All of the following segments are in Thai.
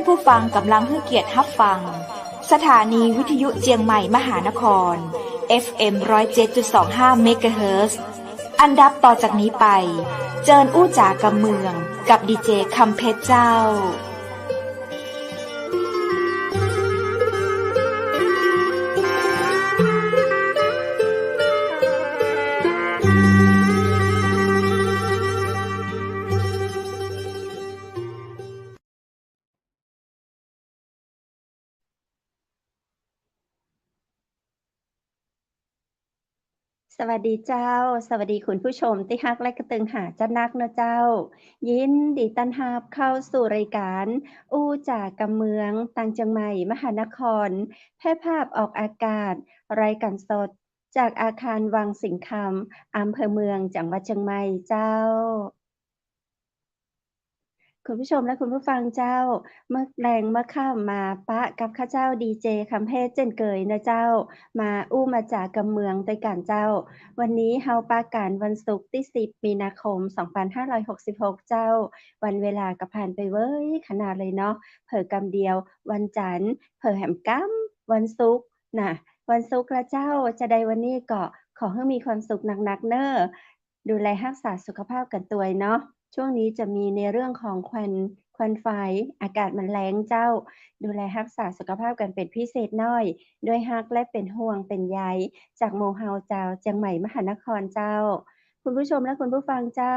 ผู้ฟังกำลังให้เกียรติรับฟังสถานีวิทยุเจียงใหม่มหานคร FM 107.25 เมกะเฮิรตซ์อันดับต่อจากนี้ไปเจิญอู้จ๋ากำเมืองกับดีเจคำเพชรเจ้าสวัสดีเจ้าสวัสดีคุณผู้ชมที่ฮักและกระตึงหาจัดนักเนาะเจ้ายินดีต้อนรับเข้าสู่รายการอู้จากกำเมืองตังเจียงใหม่มหานครแพร่ภาพออกอากาศรายการสดจากอาคารวังสิงห์คำอำเภอเมืองจังหวัดเชียงใหม่เจ้าคุณผู้ชมและคุณผู้ฟังเจ้าเมื่อแรงเมื่อค่ำมาปะกับข้าเจ้าดีเจคำเพชรเจนเกยนะเจ้ามาอู้มาจากกำเมืองด้วยกันเจ้าวันนี้เฮาปะกันวันศุกร์ที่10มีนาคม2566เจ้าวันเวลาก็ผ่านไปเว้ยขนาดเลยเนาะเผลอกำเดียววันจันทร์เผลอแหมกำวันศุกร์น่ะวันศุกร์ละเจ้าจะได้วันนี้ก็ขอให้มีความสุขหนักๆเน้อดูแลรักษาสุขภาพกันตัวยเนาะ ช่วงนี้จะมีในเรื่องของควันไฟอากาศมันแล้งเจ้าดูแลรักษาสุขภาพกันเป็นพิเศษหน่อยด้วยรักและเป็นห่วงเป็นใยจากหมู่เฮาเจ้าเจียงใหม่มหานครเจ้าคุณผู้ชมและคุณผู้ฟังเจ้า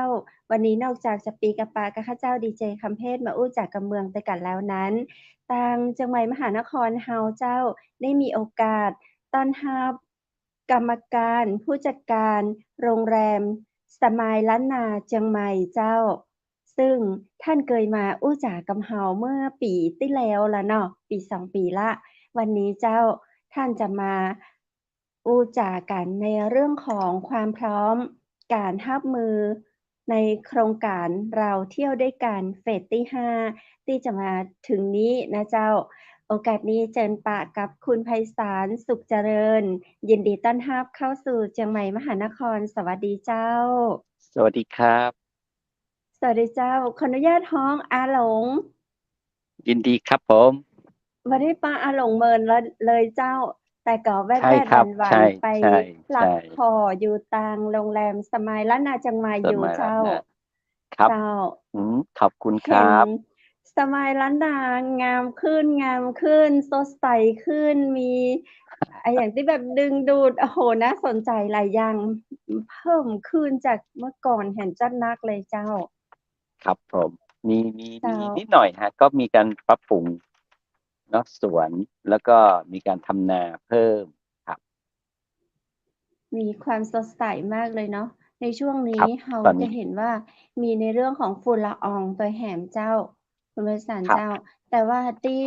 วันนี้นอกจากจะปีกับปากับข้าเจ้าดีเจคำเพชรมาอู้จากกำเมืองไปกันแล้วนั้นทางเจียงใหม่มหานครเฮาเจ้าได้มีโอกาสต้อนรับกรรมการผู้จัดการโรงแรม สมายล้านนาเจียงใหม่เจ้าซึ่งท่านเคยมาอู้จ๋ากับเฮาเมื่อปีที่แล้วละเนาะปี2ปีละวันนี้เจ้าท่านจะมาอู้จ๋ากันในเรื่องของความพร้อมการรับมือในโครงการเราเที่ยวด้วยกันเฟสที่5ที่จะมาถึงนี้นะเจ้าโอกาสนี้เจิญปะกับคุณไพศาลสุขเจริญยินดีต้อนรับเข้าสู่เจียงใหม่มหานครสวัสดีเจ้าสวัสดีครับสวัสดีเจ้าขออนุญาตฮ้องอาหลงยินดีครับผมบ่ได้ปาอาหลงเมินแล้วเลยเจ้าแต่ก็แวใช่ดครับๆหวัใช่นๆไปใช่พัใช่กผ่อนอยู่ตามโรงแรมสมายล้านนาเจียงใหม่สอยู่มัยแล้วเจ้านะครับเจ้าขอบคุณคเห็นรับสมายล้านนางามขึ้นสดใสขึ้นมีอย่างที่แบบดึงดูดโอ้โฮน่าสนใจหลายอย่างเพิ่มขึ้นจากเมื่อก่อนแห่งจัดนักเลยเจ้าครับผมมีเจ้า นิดหน่อยฮะก็มีการปรับปรุงเนาะสวนแล้วก็มีการทำนาเพิ่มครับมีความสดใสมากเลยเนาะในช่วงคนี้รับเราตอนนี้จะเห็นว่ามีในเรื่องของฝุ่นละอองตัวแหมเจ้าคุณไพศาลครับเจ้าแต่ว่าที่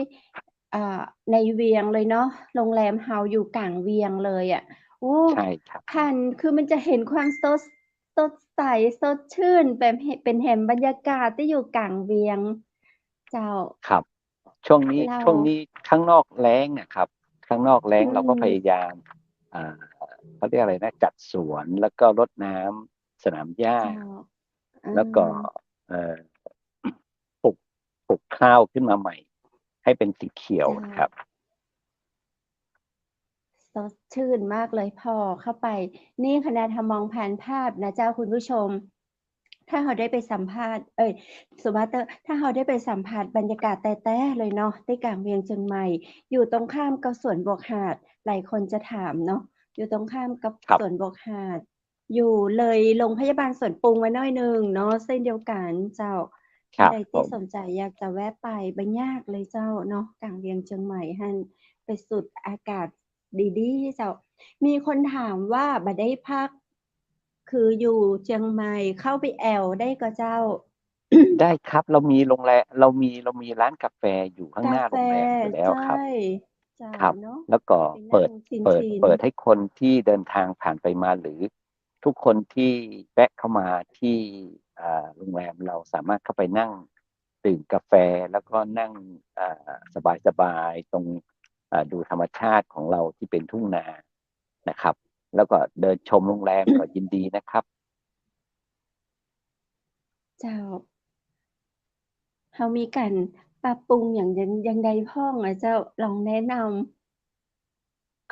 อ่าในเวียงเลยเนาะโรงแรมเราอยู่กลางเวียงเลยอะโอ้ใช่ครับผ่านคือมันจะเห็นความสดใสสดชื่นแบบเป็นแหมบรรยากาศที่อยู่กลางเวียงเจ้าครับช่วงนี้เราช่วงนี้ข้างนอกแล้งนะครับข้างนอกแล้งอืเราก็พมยายามอ่าเขาเรียกอะไรนะจัดสวนแล้วก็รดน้ำสนามหญ้า เจ้าอาแล้วก็เอ่อปลูกปลูกข้าวขึ้นมาใหม่ให้เป็นสีเขียวเจ้า นะครับสดชื่นมากเลยพอเข้าไปนี่ขนาดถ้ามองผ่านภาพนะเจ้าคุณผู้ชมถ้าเราได้ไปสัมภาษณ์สุภาพถ้าเราได้ไปสัมผัสบรรยากาศแต๊ๆเลยเนาะที่กลางเวียงเชียงใหม่อยู่ตรงข้ามกับสวนบวกหาดหลายคนจะถามเนาะอยู่ตรงข้ามกับครับสวนบวกหาดอยู่เลยโรงพยาบาลสวนปรุงไว้หน่อยหนึ่งเนาะเส้นเดียวกันเจ้าคท่านรับใดที่ผมสนใจอยากจะแวะไปบ่ยากเลยเจ้าเนาะกลางเวียงเชียงใหม่หั้นไปสูดอากาศ ดีๆเจ้ามีคนถามว่าบ่ได้พักคืออยู่เชียงใหม่เข้าไปแอวได้ก็เจ้า ได้ครับเรามีร้านกาแฟอยู่ข้างหน้ากาแฟโรงแรมอยู่แล้วใช่ครับเจ้าครับเนาะแล้วก็ไปนั่งเปิดเปิดชิลเปิดๆให้คนที่เดินทางผ่านไปมาหรือทุกคนที่แวะเข้ามาที่โรงแรมเราสามารถเข้าไปนั่งดื่มกาแฟแล้วก็นั่งสบายๆตรงดูธรรมชาติของเราที่เป็นทุ่งนานะครับแล้วก็เดินชมโรงแรมก็ยินดีนะครับเจ้าเรามีการ ปรับปรุงอย่างใดพ้องอะเจ้าลองแนะน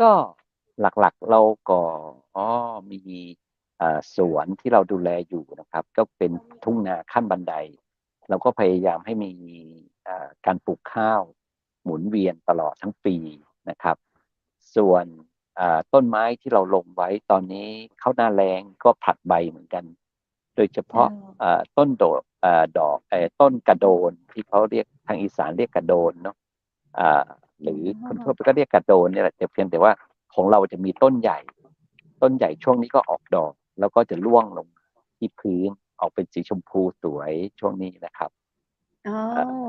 ก็หลักๆเราก็อ๋อมีสวนที่เราดูแลอยู่นะครับก็เป็นทุ่งนาขั้นบันไดเราก็พยายามให้มีการปลูกข้าวหมุนเวียนตลอดทั้งปีนะครับส่วนต้นไม้ที่เราลงไว้ตอนนี้เข้าหน้าแล้งก็ผลัดใบเหมือนกันโดยเฉเจ้าพาะต้นโดดดอกต้นกระโดนที่เขาเรียกทางอีสานเรียกกระโดนเนาะ อ่าหอ๋รือคนทั่วไปอก็เรียกกระโดนเนี่ยแหละแต่เพียงแต่ว่าของเราจะมีต้นใหญ่ต้นใหญ่ช่วงนี้ก็ออกดอกแล้วก็จะร่วงลงที่พื้นออกเป็นสีชมพูสวยช่วงนี้นะครับอ๋อ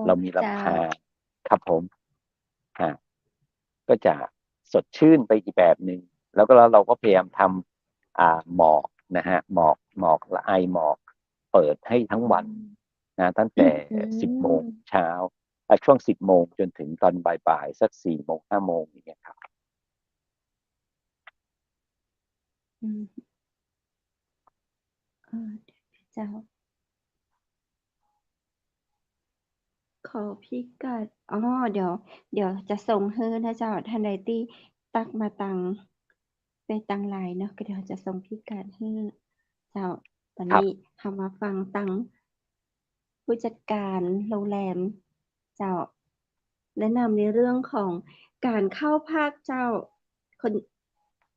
เรามีเจ้าลำธารครับผมอ่าก็จะสดชื่นไปอีกแบบหนึ่งแล้วก็เราก็พยายามทำหมอกนะฮะหมอกละไอหมอกเปิดให้ทั้งอืวันมนะตั้งแต่อื10 โมงมเช้าช่วง10 โมงจนถึงตอนบ่ายๆสัก4 โมง5 โมงอย่างเงี้ยครับอืมเออเจ้า ขอพิกัดอ๋อเดี๋ยวจะส่งให้นะเจ้าท่านใดที่ตักมาตังไปตังไลน์เนาะก็เดี๋ยวจะส่งพิกัดให้เจ้าตอนนี้ครับเรามาฟังตังผู้จัดการโรงแรมเจ้าแนะนำในเรื่องของการเข้าพักเจ้าคน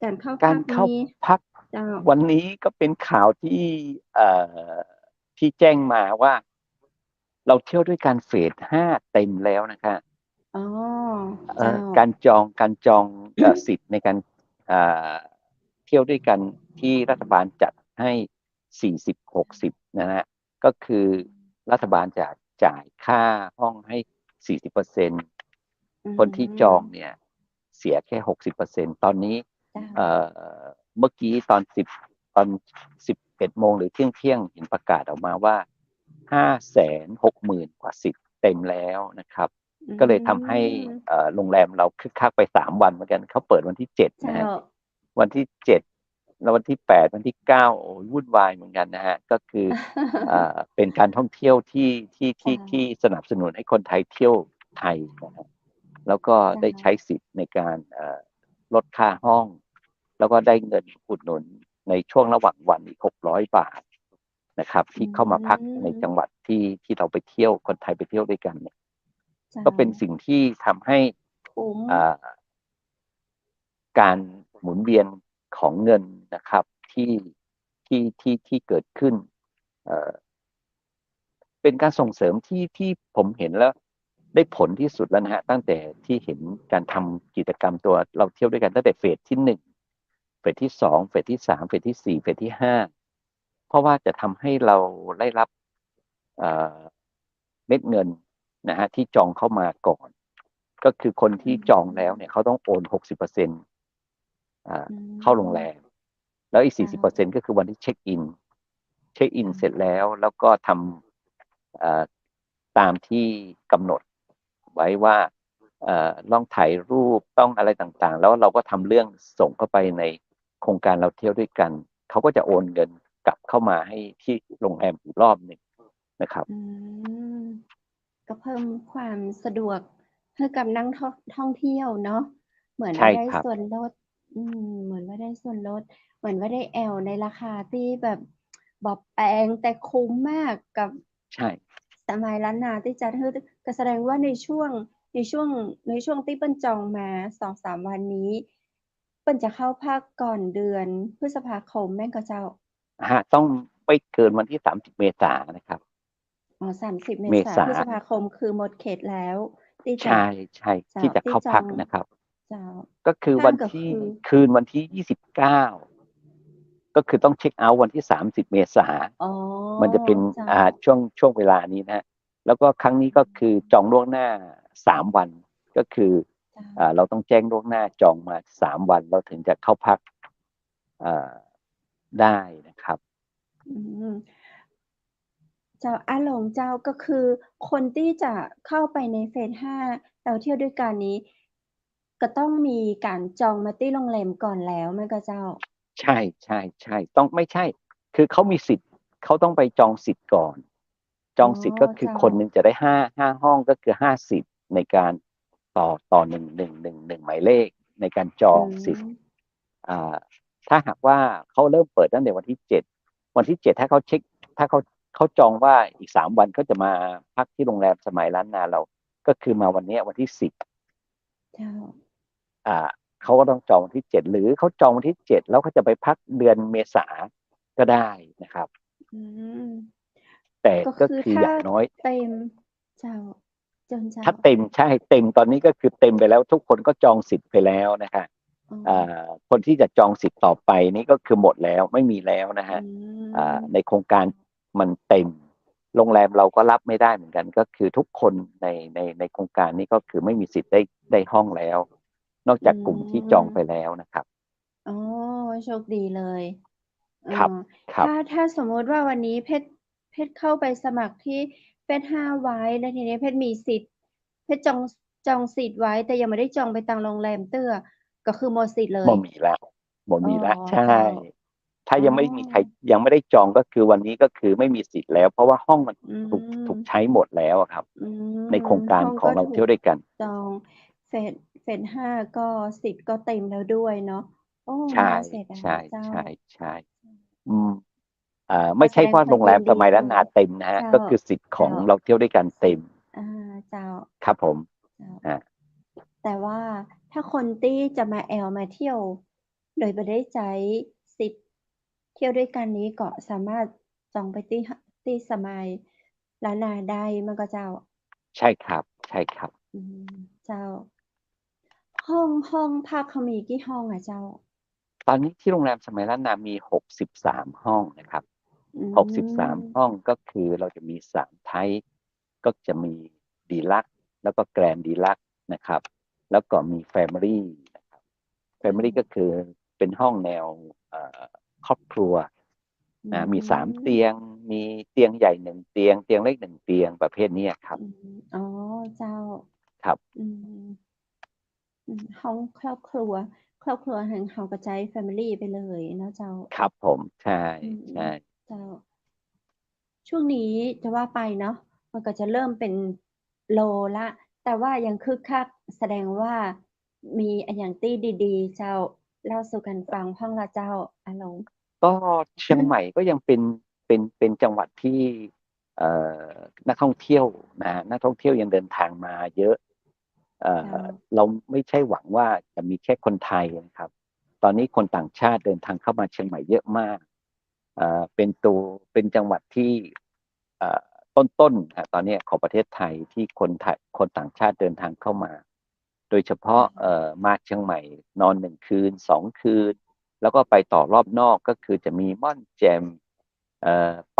การเข้าการเข้าพักนี้พักเจ้าวันนี้ก็เป็นข่าวที่เอ่อที่แจ้งมาว่าเราเที่ยวด้วยกันเฟส 5เต็มแล้วนะคะอ๋อเจ้าการจองสิทธิ์ในการเอ่อเที่ยวด้วยกันที่รัฐบาลจัดให้40-60นะฮะก็คือรัฐบาลจะจ่ายค่าห้องให้40%อืคนที่จองมเนี่ยเสียแค่60%ตอนนี้เจ้าเอ่เมื่อกี้ตอน11 โมงหรือเที่ยงเห็นประกาศออกมาว่า560,000กว่าสิทธิ์เต็มแล้วนะครับ อืก็เลยทำให้มโรงแรมเราคึกคักไป3 วันเหมือนกันเขาเปิดวันที่7นะเจ้า ฮะวันที่7แล้ววันที่8วันที่9โอ้ยวุ่นวายเหมือนกันนะฮะก็คือเป็นการท่องเที่ยวที่เจ้าสนับสนุนให้คนไทยเที่ยวไทยนะฮะแล้วก็เจ้าได้ใช้สิทธิ์ในการลดค่าห้องแล้วก็ได้เงินอุดหนุนในช่วงระหว่างวันอีก600 บาทนะครับอืที่เข้ามาพักในจังหวัดมที่เราไปเที่ยวคนไทยไปเที่ยวด้วยกันเนี่ย เจ้าก็เป็นสิ่งที่ทำให้คุ้มอ่าการหมุนเวียนของเงินนะครับที่เกิดขึ้นเอ่อเป็นการส่งเสริมที่ผมเห็นแล้วได้ผลที่สุดแล้วนะฮะตั้งแต่ที่เห็นการทำกิจกรรมตัวเราเที่ยวด้วยกันตั้งแต่เฟสที่ 1เฟสที่ 2เฟสที่ 3เฟสที่ 4เฟสที่ 5เพราะว่าจะทำให้เราได้รับเอ่อเม็ดเงินนะฮะที่จองเข้ามาก่อน ก็คือคนอืที่จองแล้วเนี่ยมเขาต้องโอน60%อืเข้าโรงแรมมแล้วอีกเจ้า40%ก็คือวันที่เช็คอินเสร็จเจ้าแล้วก็ทำตามที่กำหนดไว้ว่าต้องถ่ายรูปต้องอะไรต่างๆแล้วเราก็ทำเรื่องส่งเข้าไปในโครงการเราเที่ยวด้วยกันเขาก็จะโอนเงินกลับเข้ามาให้ที่โรงแรมอีกรอบหนึ่งนะครับอืมก็เพิ่มความสะดวกให้กับนักท่องเที่ยวเนาะเหมือนว่าใช่ได้ครับส่วนลดเหมือนว่าได้ส่วนลดเหมือนว่าได้แอลในราคาที่แบบบ่แพงแต่คุ้มมากกับ ใช่สมัยล้านนาที่จัดให้ก็แสดงว่าในช่วงในช่วงที่เปิ้นจองมา2-3วันนี้เปิ้นจะเข้าภาคก่อนเดือนพฤษภาคมแม่นก็เจ้าต้องไม่เกินวันที่30เมษายนนะครับอ๋อ30เมเมษา ษาพฤษภาคมคือหมดเขตแล้วที่จะใช่ใช่เจ้าที่จะเข้าที่จองพักนะครับเจ้าก็คือห้างวันที่ก็คือคืนวันที่29ก็คือต้องเช็คเอาท์วันที่30เมษาอ๋อมันจะเป็นเจ้าช่วงเวลานี้นะฮะแล้วก็ครั้งนี้ก็คือจองล่วงหน้า3 วันก็คือเจ้าเราต้องแจ้งล่วงหน้าจองมา3 วันเราถึงจะเข้าพักอ่าได้นะครับอืม เจ้าอาหลงเจ้าก็คือคนที่จะเข้าไปในเฟส5เราเที่ยวด้วยกันนี้ก็ต้องมีการจองมาที่โรงแรมก่อนแล้วแม่นก็เจ้าใช่ใช่ใช่ต้องไม่ใช่คือเขามีสิทธิ์เขาต้องไปจองสิทธิ์ก่อน จอ๋อองสิทธิ์ก็คือเจ้าคนหนึ่งจะได้ห้าห้องก็คือ50ในการต่อหนึ่งหมายเลขในการจออืงสิทธิ์มอ่าถ้าหากว่าเขาเริ่มเปิดตั้งแต่วันที่ 7ถ้าเขาเช็คถ้าเขาจองว่าอีก3 วันเขาจะมาพักที่โรงแรมสมัยล้านนาเราก็คือมาวันเนี้ยวันที่10เจ้าอ่าเขาก็ต้องจองวันที่7หรือเขาจองวันที่7แล้วเขาจะไปพักเดือนเมษาก็ได้นะครับอืมแต่ก็ก็คืออคือถ้าย่างน้อย เต็มเจ้าเจนเจ้าถ้าเต็มใช่เต็มตอนนี้ก็คือเต็มไปแล้วทุกคนก็จองสิทธิ์ไปแล้วนะฮะอ๋อคนที่จะจองสิทธิ์ต่อไปนี่ก็คือหมดแล้วไม่มีแล้วนะอืฮะในมโครงการมันเต็มโรงแรมเราก็รับไม่ได้เหมือนกันก็คือทุกคนในโครงการนี้ก็คือไม่มีสิทธิ์ได้ห้องแล้วนอกอืจากกลุ่มที่จองไปมแล้วนะครับอ๋อโชคดีเลยเอครับอครับถ้าสมมุติว่าวันนี้เพชรเข้าไปสมัครที่เฟสห้าไว้แล้วทีนี้เพชรมีสิทธิ์เพชรจองสิทธิ์ไว้แต่ยังไม่ได้จองไปตังโรงแรมเตื้อก็คือหมดสิทธิ์เลยหมดมีแล้วหมดอ๋อมีแล้วใช่ เจ้าถ้าอ๋อยังไม่มีใครยังไม่ได้จองก็คือวันนี้ก็คือไม่มีสิทธิ์แล้วเพราะว่าห้องมันอืถูกใช้มหมดแล้วอะครับอืในโครงการห้องของเราก็ถูกเที่ยวด้วยกันจองเฟสห้าก็สิทธิ์ก็เต็มแล้วด้วยเนาะโอ้ใช่น่าเสียดายใช่เจ้าใช่ใช่อืมขอไม่ใช่แสดงความว่าโรงแรยินดีมสมัยด้วยล้านนาเต็มนะฮะเจ้าก็คือสิทธิ์ของเจ้าเราเที่ยวด้วยกันเต็มสิทธิ์เจ้าครับผมเจ้า อ่าแต่ว่าถ้าคนที่จะมาแอลมาเที่ยวโดยไม่ได้ใช้สิทธิ์เที่ยวด้วยกันนี้ก็สามารถจองไปที่สมัยล้านนาได้มันก็เจ้าใช่ครับใช่ครับอืมเจ้าห้องพักเขามีกี่ห้องอ่ะเจ้าตอนนี้ที่โรงแรมสมัยล้านนามี63ห้องนะครับอื63ห้องมก็คือเราจะมี3ไทป์ก็จะมีดีลักซ์แล้วก็แกรนดีลักซ์นะครับแล้วก็มีแฟมิลี่ เจ้า Family ก็คือเป็นห้องแนวเอ่อครอบครัวอืมี3 เตียงมมีเตียงใหญ่1 เตียงเตียงเล็ก1 เตียงประเภทนี้ครับอืมอ๋อเจ้าครับอืมห้องครอบครัวแห่งเฮากระจายแฟมิลี่ไปเลยเนาะเจ้าครับผมใช่อืมใช่เจ้า ช่วงนี้จะว่าไปเนาะมันก็จะเริ่มเป็นโลละแต่ว่ายังคึกคักแสดงว่ามีอันอย่างตี้ดีๆเจ้าเล่าสู่กันฟังห้องละเจ้าอาลง ก็เชียงใหม่ก็ยังเป็นจังหวัดที่เอ่อนักท่องเที่ยวนักท่องเที่ยวยังเดินทางมาเยอะเอ่เจ้าเราไม่ใช่หวังว่าจะมีแค่คนไทยนะครับตอนนี้คนต่างชาติเดินทางเข้ามาเชียงใหม่เยอะมากเป็นเป็นจังหวัดที่เอ่อต้นๆตอนนี้ของประเทศไทยที่คนต่างชาติเดินทางเข้ามาโดยเฉพาะเจ้ามาเชียงใหม่นอน1 คืน2 คืนแล้วก็ไปต่อรอบนอกก็คือจะมีม่อนแจ่ม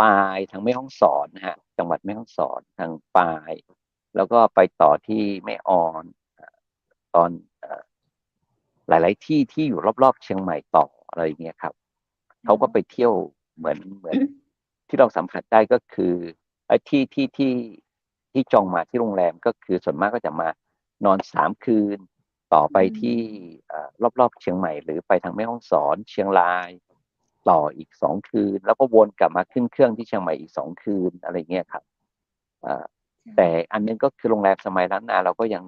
ปายทางแม่ฮ่องสอนนะฮะจังหวัดแม่ฮ่องสอนทางปายแล้วก็ไปต่อที่แม่ออนตอนหลายๆที่ที่อยู่รอบๆเชียงใหม่ต่ออะไรอย่างเงี้ยครับเขาเจ้าก็ไปเที่ยวเหมือนที่เราสัมผัสได้ก็คือไอ้ที่จองมาที่โรงแรมก็คือส่วนมากก็จะมานอน3 คืนต่อไปอืที่มรอบๆเชียงใหม่หรือไปทางแม่ฮ่องสอนเชียงรายต่ออีก2 คืนแล้วก็วนกลับมาขึ้นเครื่องที่เชียงใหม่อีก2 คืนอะไรเงี้ยครับเอ่อแต่เจ้าอันนึงก็คือโรงแรมสมัยล้านนาเราก็ยั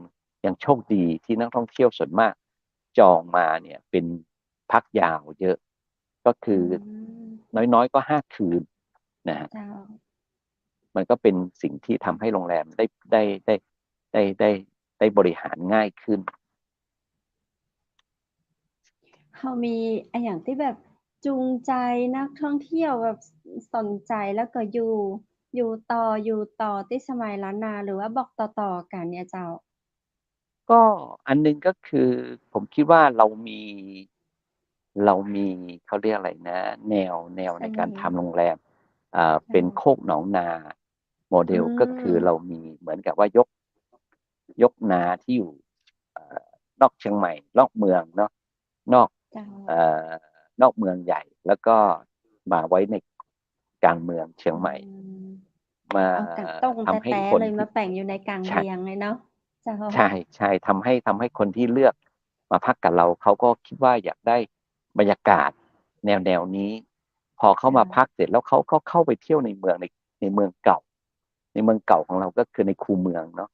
งโชคดีที่นักท่องเที่ยวส่วนมากจองมาเนี่ยเป็นพักยาวเยอะก็คือือมน้อยๆก็5 คืนนะฮะเจ้ามันก็เป็นสิ่งที่ทำให้โรงแรมได้ได้ได้บริหารง่ายขึ้น เขามีอันอย่างที่แบบจูงใจนักท่องเที่ยวแบบสนใจแล้วก็อยู่ต่อที่สมัยล้านนาหรือว่าบอกต่อๆกันเนี่ยเจ้าก็อันหนึงก็คือผมคิดว่าเรามีเขาเรียกอะไรนะแนวเสในการน่ห์ทำโรงแรมเป็นโคเจ้ากหนองนาโมเดอืลก็มคือเรามีเหมือนกับว่ายกนาที่อยู่เอ่อนอกเชียงใหม่นอกเมืองเนาะนอกเจ้าเอ่อนอกเมืองใหญ่แล้วก็มาไว้ในกลางเมืองเชียงอืใหม่มมาเอากะต้งทำให้แต่คนที่เลยมาแปลงอยู่ในกลางใช่ เวียงเลยเนาะเจ้าใช่ใช่ทำให้คนที่เลือกมาพักกับเราเขาก็คิดว่าอยากได้บรรยากาศแนวนี้พอเขาเจ้ามาพักเสร็จแล้วเขาเข้าไปเที่ยวในเมืองในเมืองเก่า ในเมืองเก่าของเราก็คือในคูเมืองเนาะ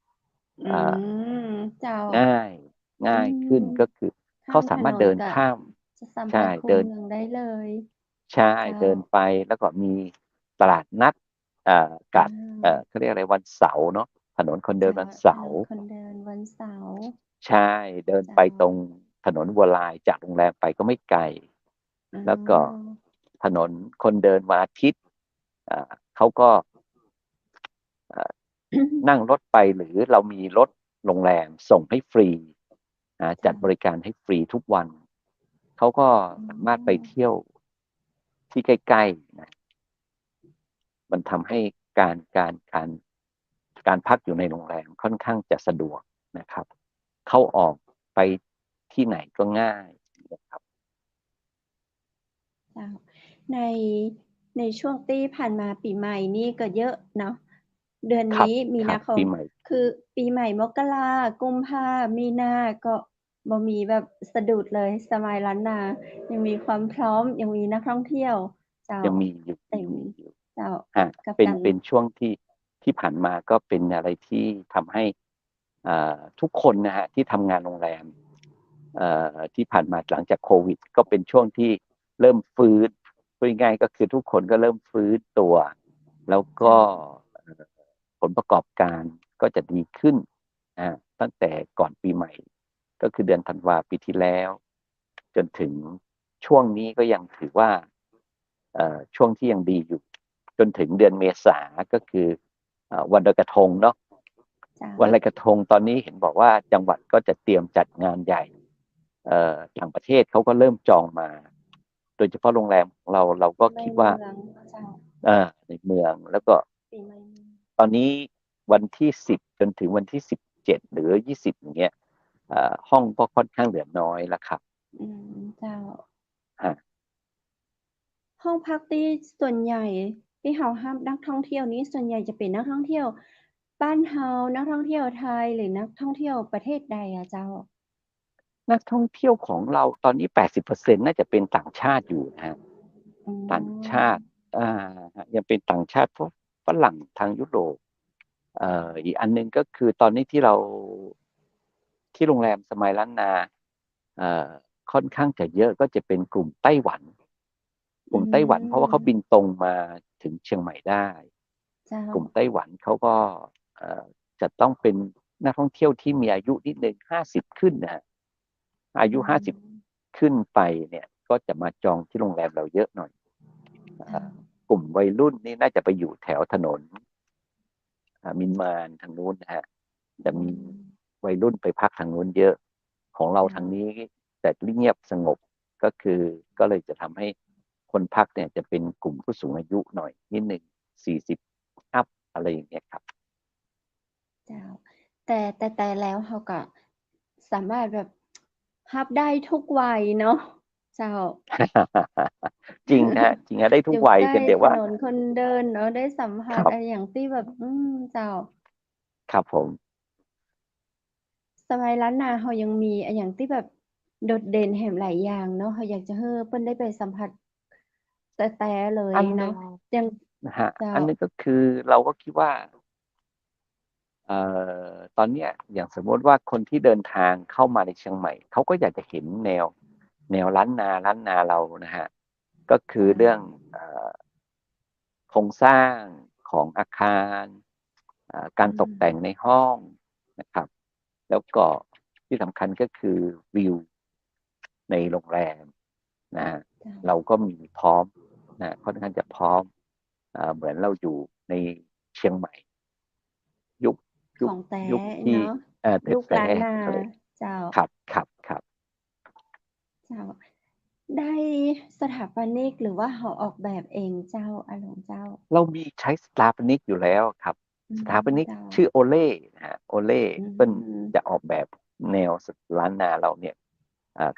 อือ่า เจ้าง่ายอืง่ายมขึ้นก็คือข้ามถเขาสามารถนนก็เดินข้ามจะสัมผัใช่สคูเดินเมืองได้เลยใช่เจ้าเดินไปแล้วก็มีตลาดนัดอ่กัดาเขาเรียกอะไรวันเสาร์เนาะถนนคนเดินเจ้าวันเสาถนนร์คนเดินวันเสาร์ใช่เดินไปเจ้าตรงถนนวัวลายจากโรงแรมไปก็ไม่ไกลอ๋แล้วก็อ ถนนคนเดินวันอาทิตย์เขาก็เอ่อนั่ง รถไปหรือเรามีรถโรงแรมส่งให้ฟรีจัดเจ้าบริการให้ฟรีทุกวัน เขาก็อ๋สามารถไปอเที่ยวที่ใกล้ๆนะมันทำให้การพักอยู่ในโรงแรมค่อนข้างจะสะดวกนะครับเข้าออกไปที่ไหนก็ง่ายนะครับเจ้าในในช่วงที่ผ่านมาปีใหม่นี่ก็เยอะเนาะเดือนครับนี้มีครับนาคมปีใหม่คือปีใหม่มกรากุมภามีนาก็บ่มีแบบสะดุดเลยสมายล้านนายังมีความพร้อมยังมีนักท่องเที่ยวเจ้ายังมีอยู่เต็มอยู่ เจ้ากับเป็นกันเป็นช่วงที่ผ่านมาก็เป็นอะไรที่ทำให้ทุกคนนะฮะที่ทำงานโรงแรมที่ผ่านมาหลังจากโควิดก็เป็นช่วงที่เริ่มฟื้นพูดง่ายๆก็คือทุกคนก็เริ่มฟื้นตัวแล้วก็เจ้าเอ่อผลประกอบการก็จะดีขึ้นตั้งแต่ก่อนปีใหม่ก็คือเดือนธันวาปีที่แล้วจนถึงช่วงนี้ก็ยังถือว่าช่วงที่ยังดีอยู่ จนถึงเดือนเมษาก็คือวันลอยกระทงเนาะเจ้าวันลอยกระทงตอนนี้เห็นบอกว่าจังหวัดก็จะเตรียมจัดงานใหญ่ต่างประเทศเขาก็เริ่มจองมาโดยเฉพาะโรงแรมของเราก็ในคิดว่าเมืองเจ้าในเมืองแล้วก็ปีใหม่ตอนนี้วันที่10จนถึงวันที่17หรือ20อย่างเงี้ยห้องก็ค่อนข้างเหลือน้อยแล้วครับเจ้า ฮะ ห้องพักที่ส่วนใหญ่ที่เรารับนักท่องเที่ยวนี้ส่วนใหญ่จะเป็นนักท่องเที่ยวบ้านเรานักท่องเที่ยวไทยหรือนักท่องเที่ยวประเทศใดอะเจ้านักท่องเที่ยวของเราตอนนี้80%น่าจะเป็นต่างชาติอยู่นะครับอ๋ต่างชาอติยังเป็นต่างชาติพวกฝรั่งทางยุโรปอีกอันหนึ่งก็คือตอนนี้ที่เราที่โรงแรมสมัยล้านนาเอ่อค่อนข้างจะเยอะก็จะเป็นกลุ่มไต้หวันกอืลุ่มไต้หวันเพราะว่าเขาบินมตรงมาถึงเชียงใหม่ได้เจ้ากลุ่มไต้หวันเขาก็จะต้องเป็นนักท่องเที่ยวที่มีอายุนิดนึง50ขึ้นนะฮะ อาอืยุ50มขึ้นไปเนี่ยก็จะมาจองที่โรงแรมเราเยอะหน่อยเจ้ากลุ่มวัยรุ่นนี่น่าจะไปอยู่แถวถนนมินมานทางนู้นนะฮะจะอืมีมวัยรุ่นไปพักทางนู้นเยอะของเราเจ้าทางนี้แต่เงียบสงบก็คือก็เลยจะทำให้คนพักเนี่ยจะเป็นกลุ่มผู้สูงอายุหน่อยนิดหนึ่ง40อัพอะไรอย่างเงี้ยครับ เจ้าแต่แล้วเราก็สามารถแบบรับได้ทุกวัยเนาะเจ้า จริงฮะจริงฮะได้ทุกวัยอยู่ใกล้กันเดี๋ยวว่าถนนคนเดินเนาะได้สัมผัครับสอะไรอย่างที่แบบเจ้า ครับผม สมัยล้านนาเรายังมีอะหยังที่แบบโดดเด่นแถมหลายอย่างเนาะเราอยากจะให้เพิ่นได้ไปสัมผัสแท้ๆเลยอันหนึ่งเนาะอย่างนะฮะเจ้าอันหนึ่งก็คือเราก็คิดว่าเอ่ตอนเนี้ยอย่างสมมติว่าคนที่เดินทางเข้ามาในเชียงใหม่เขาก็อยากจะเห็นแนวล้านนาเรานะฮะก็คือเรื่องเอ่อโครงสร้างของอาคารการอืตกแต่งในมห้องนะครับแล้วก็ที่สำคัญก็คือวิวในโรงแรมนะฮะเจ้าเราก็มีพร้อมนะค่อนข้างจะพร้อมเหมือนเราอยู่ในเชียงใหม่ยุคยุคของแท้ยุคที่เนาะแลูกท้ล้านนาๆอะไรเจ้าครับครับครับเจ้าได้สถาปนิกหรือว่าเราออกแบบเองเจ้าอะหลวงเจ้าเรามีใช้สถาปนิกอยู่แล้วครับสถาปนิกเจ้าชื่อโอเล่นะฮะโอเล่อืเพิ่นมจะออกแบบแนวล้านนาเราเนี่ย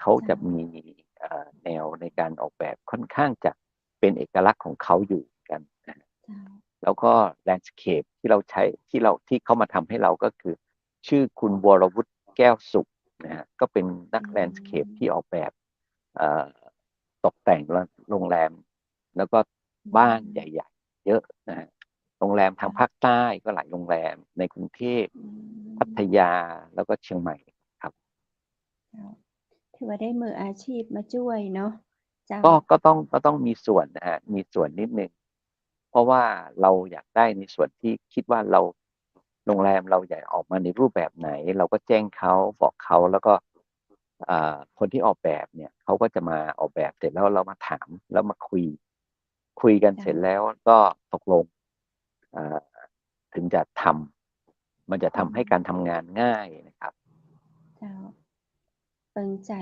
เขาเจ้าจะมีแนวในการออกแบบค่อนข้างจะเป็นเอกลักษณ์ของเขาอยู่กันนะ เจ้าแล้วก็แลนด์สเคปที่เราใช้ที่เขามาทำให้เราก็คือชื่อคุณวรวุฒิแก้วสุขนะฮะก็เป็นนักอืแลนด์สเคปที่มออกแบบเอ่อตกแต่งโรงแรมแล้วก็อืบ้านใมหญ่ๆเยอะนะฮะ โรงแรมทางภาคใต้ก็หลายโรงแรมในกรุงเทพ อืม พัทยาแล้วก็เชียงใหม่ครับ เจ้าถือว่าได้มืออาชีพมาช่วยเนาะเจ้า ก็ต้องมีส่วนนะฮะมีส่วนนิดนึงเพราะว่าเราอยากได้ในส่วนที่คิดว่าโรงแรมเราอยากออกมาในรูปแบบไหน เราก็แจ้งเขาบอกเขาแล้วก็คนที่ออกแบบเนี่ยเขาก็จะมาออกแบบเสร็จแล้วเรามาถามแล้วมาคุยกันเสร็จแล้วก็ตกลงอ่าถึงจะทำมันจะทำให้การทำงานง่ายนะครับ เจ้าเปิงใจ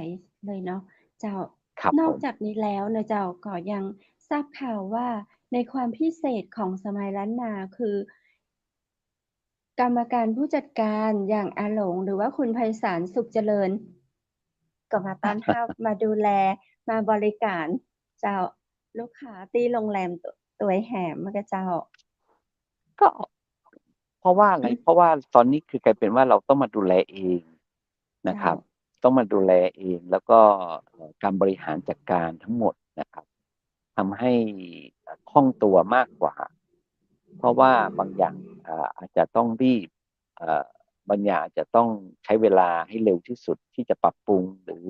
เลยเนาะเจ้าครับผม นอกจากนี้แล้วนะเจ้าก็ยังทราบข่าวว่าในความพิเศษของสมัยล้านนาคือกรรมการผู้จัดการอย่างอาหลงหรือว่าคุณไพศาลสุขเจริญก็มาต้อนรับมาดูแลมาบริการเจ้าลูกค้าที่โรงแรมตัวแหมมะกะเจ้า ก็เพราะว่าอะไรเพราะว่าตอนนี้คือกลายเป็นว่าเราต้องมาดูแลเองนะค เจ้า รับ ต้องมาดูแลเองแล้วก็การบริหารจัดการทั้งหมดนะครับทำให้คล่องตัวมากกว่า เพราะว่าบางอย่างอาจจะต้องรีบเอ่อบางอย่างอาจจะต้องใช้เวลาให้เร็วที่สุดที่จะปรับปรุงหรือ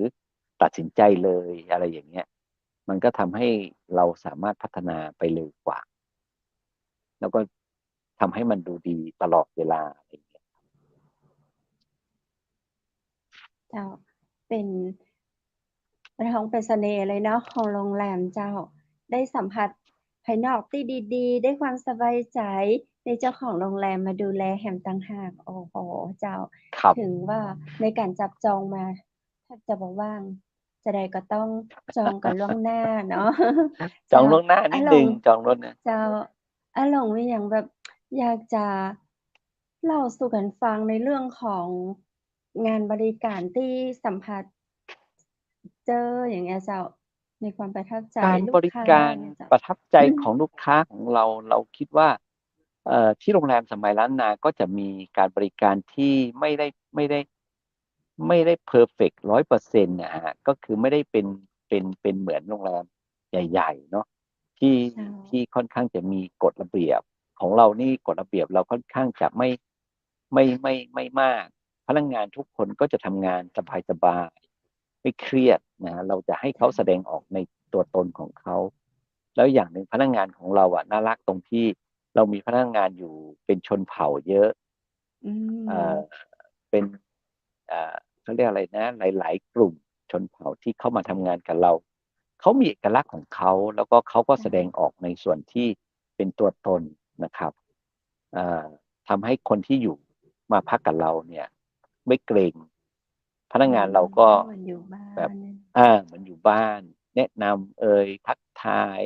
ตัดสินใจเลยอะไรอย่างเงี้ยมันก็ทำให้เราสามารถพัฒนาไปเร็วกว่า แล้วก็ทำให้มันดูดีตลอดเวลาอะไรอย่างเงี้ย เจ้าเป็นท้องเป็นเสน่ห์เลยเนาะของโรงแรมเจ้าได้สัมผัสภายนอกที่ดีๆได้ความสบายใจในเจ้าของโรงแรมมาดูแลแฮมต่างหากโอ้โฮเจ้าครับ ถึงว่าในการจับจองมาแทบจะบ่ว่างจะใดก็ต้องจองกันล่วงหน้าเนาะ จองเจ้าล่วงหน้านิดหนึ่งจองล่วงหน้า เจ้าอาหลงมีหยังแบบอยากจะเล่าสู่กันฟังในเรื่องของงานบริการที่สัมผัสเจออย่างเงี้ยเจ้าในความประทับใจการบลูกค้าริการอย่างเงี้ยเจ้าประทับใจของลูกค้าของเราคิดว่าที่โรงแรมสมัยล้านนาก็จะมีการบริการที่ไม่ได้เพอร์เฟกต์100%นะฮะก็คือไม่ได้เป็นเหมือนโรงแรมใหญ่ๆเนาะที่เจ้าที่ค่อนข้างจะมีกฎระเบียบของเรานี่กฎระเบียบเราค่อนข้างจะไม่มากพนักงานทุกคนก็จะทำงานสบายๆไม่เครียดนะเราจะให้เขาแสดงออกในตัวตนของเขาแล้วอย่างหนึ่งพนักงานของเราอะน่ารักตรงที่เรามีพนักงานอยู่เป็นชนเผ่าเยอะ อืเอ่อมเป็นเขาเรียกอะไรนะหลายๆกลุ่มชนเผ่าที่เข้ามาทำงานกับเราเขามีเอกลักษณ์ของเขาแล้วก็เขาก็แสเจ้าดงออกในส่วนที่เป็นตัวตนนะครับเอ่อทำให้คนที่อยู่มาพักกับเราเนี่ยไม่เกรงพนัอืกงานเราก็มเหมือนอยู่บ้าแบบนเหมือนอยู่บ้านแนะนำทักทาย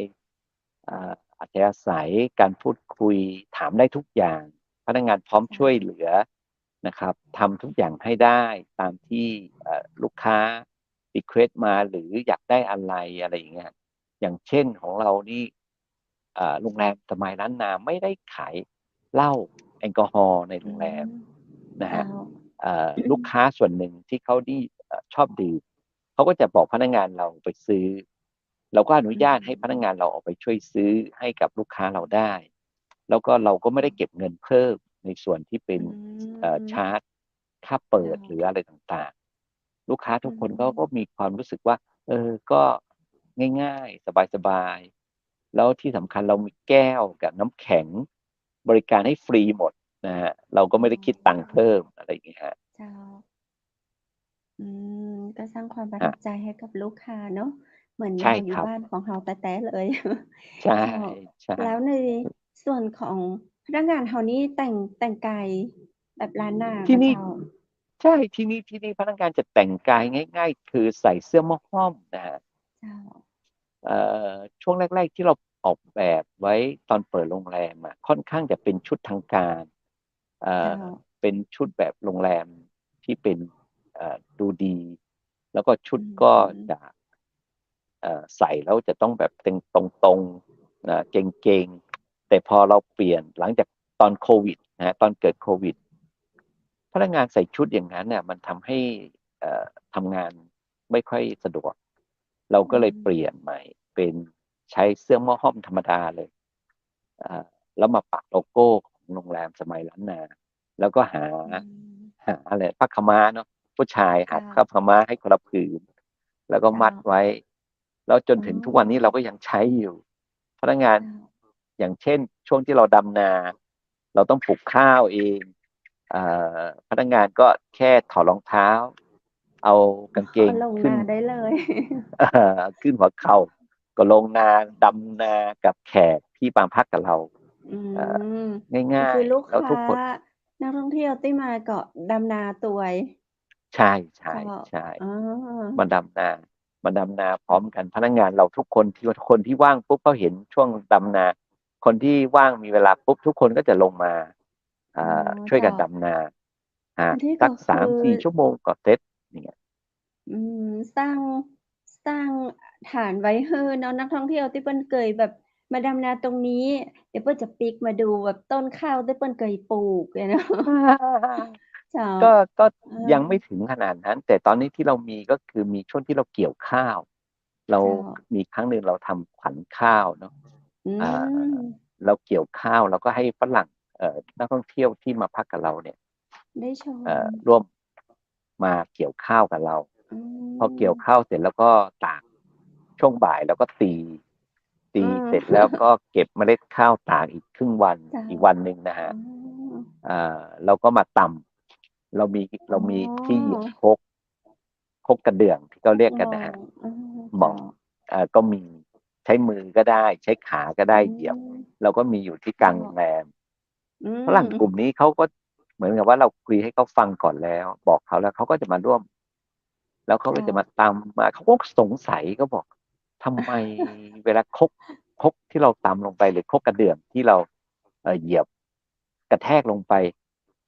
อัธยาศัยการพูดคุยถามได้ทุกอย่างพนักงานพร้อมเจ้าช่วยเหลือ นะครับทำทุกอย่างให้ได้ตามที่ลูกค้า request มาหรืออยากได้อะไรอย่างเงี้ยอย่างเช่นของเรานี่โรงแรมสมัยล้านนาไม่ได้ขายเหล้าแอลกอฮอล์ในโรอืงแรมมนะฮะเจ้าลูกค้าส่วนหนึ่งที่เขานี่ชอบดื่มเขาก็จะบอกพนักงานเราไปซื้อเราก็อนุอืญาตให้พนักงานมเราออกไปช่วยซื้อให้กับลูกค้าเราได้แล้วก็เราก็ไม่ได้เก็บเงินเพิ่มในส่วนที่เป็น อืชามร์จค่าเปิเจ้าดหรืออะไรต่างๆ ลูกค้าอืทุกคนก็มมีความรู้สึกว่าก็ง่ายๆสบายๆแล้วที่สำคัญเรามีแก้วกับน้ำแข็งบริการให้ฟรีหมดนะฮะเราก็อ๋ไม่ได้คิดตังค์อเพิ่มอะไรอย่างเงี้ยครับเจ้า อืก็สร้างความประทับครับใจให้กับลูกค้าเนาะเหมือนใช่มาอครับยู่บ้านของเราแต๊ะๆเลย ใช่เจ้าใช่ แล้วในส่วนของพนักงานเรานี่แต่งกายแบบล้านนาที่นี่บ่เจ้าใช่ที่นี่พนักงานจะแต่งกายง่ายๆคือใส่เสื้อหม้อห้อมนะฮะ เจ้าเอ่ช่วงแรกๆที่เราออกแบบไว้ตอนเปิดโรงแรมอะค่อนข้างจะเป็นชุดทางการเอ่เจ้าเป็นชุดแบบโรงแรมที่เป็นดูดีแล้วก็ชุอืดก็มจะใส่แล้วจะต้องแบบเต็งตรงๆเก่งๆแต่พอเราเปลี่ยนหลังจากตอนโควิดนะฮะตอนเกิดโควิดพนักงานใส่ชุดอย่างนั้นเนี่ยมันทำให้เอ่อทำงานไม่ค่อยสะดวก เราอืก็เลยเปลี่ยนมใหม่เป็นใช้เสื้อหม้อห้อมธรรมดาเลย แล้วมาปักโลโก้ของโรงแรมสมัยล้านนาแล้วก็อืมหาอะไรผ้าขาวม้าเนาะผู้ชายหาเจ้าผ้าขาวม้าให้คนละผืนแล้วก็เจ้ามัดไว้แล้วจนอ๋ถึงทุกวันนี้เราอก็ยังใช้อยู่พนักงานเจ้าอย่างเช่นช่วงที่เราดำนาเราต้องปลูกข้าวเองเอ่พนักงานก็แค่ถอดรองเท้าเอากางเกงลงขึ้น นาได้เลย ขึ้นหัวเข่าก็ลงนาดำนากับแขกที่บางพักกับเราอืเอ่มก็ง่าคือลูกยๆแล้วค้าทุกคนนักท่องเที่ยวที่มาเกาะดำนาตัวยใช่ใช่เจ้าใช่อ๋อมาดำนามาดำนาพร้อมกันพนักงานเราทุกคนที่คนที่ว่างปุ๊บเขาเห็นช่วงดำนาคนที่ว่างมีเวลาปุ๊บทุกคนก็จะลงมาอ๋อช่วยเจ้ากันดำนาอันที่สักก็คือ 3-4 ชั่วโมงก็เสร็จอย่างเงี้ยอืมสร้างฐานไว้ให้เนาะนักท่องเที่ยวที่เปิ้นเคยแบบมาดำนาตรงนี้เดี๋ยวเปิ้นจะปิกมาดูแบบต้นข้าวที่เปิ้นเคยปลูกอะเนาะเจ้าก็ก็เอยังไม่อถึงขนาดนั้นแต่ตอนนี้ที่เรามีก็คือมีช่วงที่เราเกี่ยวข้าวเราเจ้ามีครั้งหนึ่งเราทำขวัญข้าวเนาะอือ่ามเราเกี่ยวข้าวเราก็ให้ฝรั่งนักท่องเที่ยวที่มาพักกับเราเนี่ยได้ชมร่วมมาเกี่ยวข้าวกับเราอืพอเกี่ยวข้ามวเสร็จแล้วก็ตากช่วงบ่ายแล้วก็ตีอืตีม เสร็จแล้วก็เก็บเมล็ดข้าวตากอีกครึ่งวัน เจ้าอีกวันหนึ่งนะอ๋ฮะ อเราก็มาตำเรามีอ๋เรามีที่อครกกระเดื่องที่เขาเรียกมองกันนะฮะเออหม่เจ้าองก็มีใช้มือก็ได้ใช้ขาก็อืได้เหยียบมเราก็มีอยู่ที่กลางเจ้าโรงแรมอืฝรั่งกลุ่มมนี้เขาก็เหมือนกับว่าเราคุยให้เขาฟังก่อนแล้วบอกเขาแล้วเขาก็จะมาร่วมแล้วเขาก็เจ้าจะมาตำมาเขาก็สงสัยก็บอกทำไมเวลาครกที่เราตำลงไปหรือครกกระเดื่องที่เราเหยียบกระแทกลงไป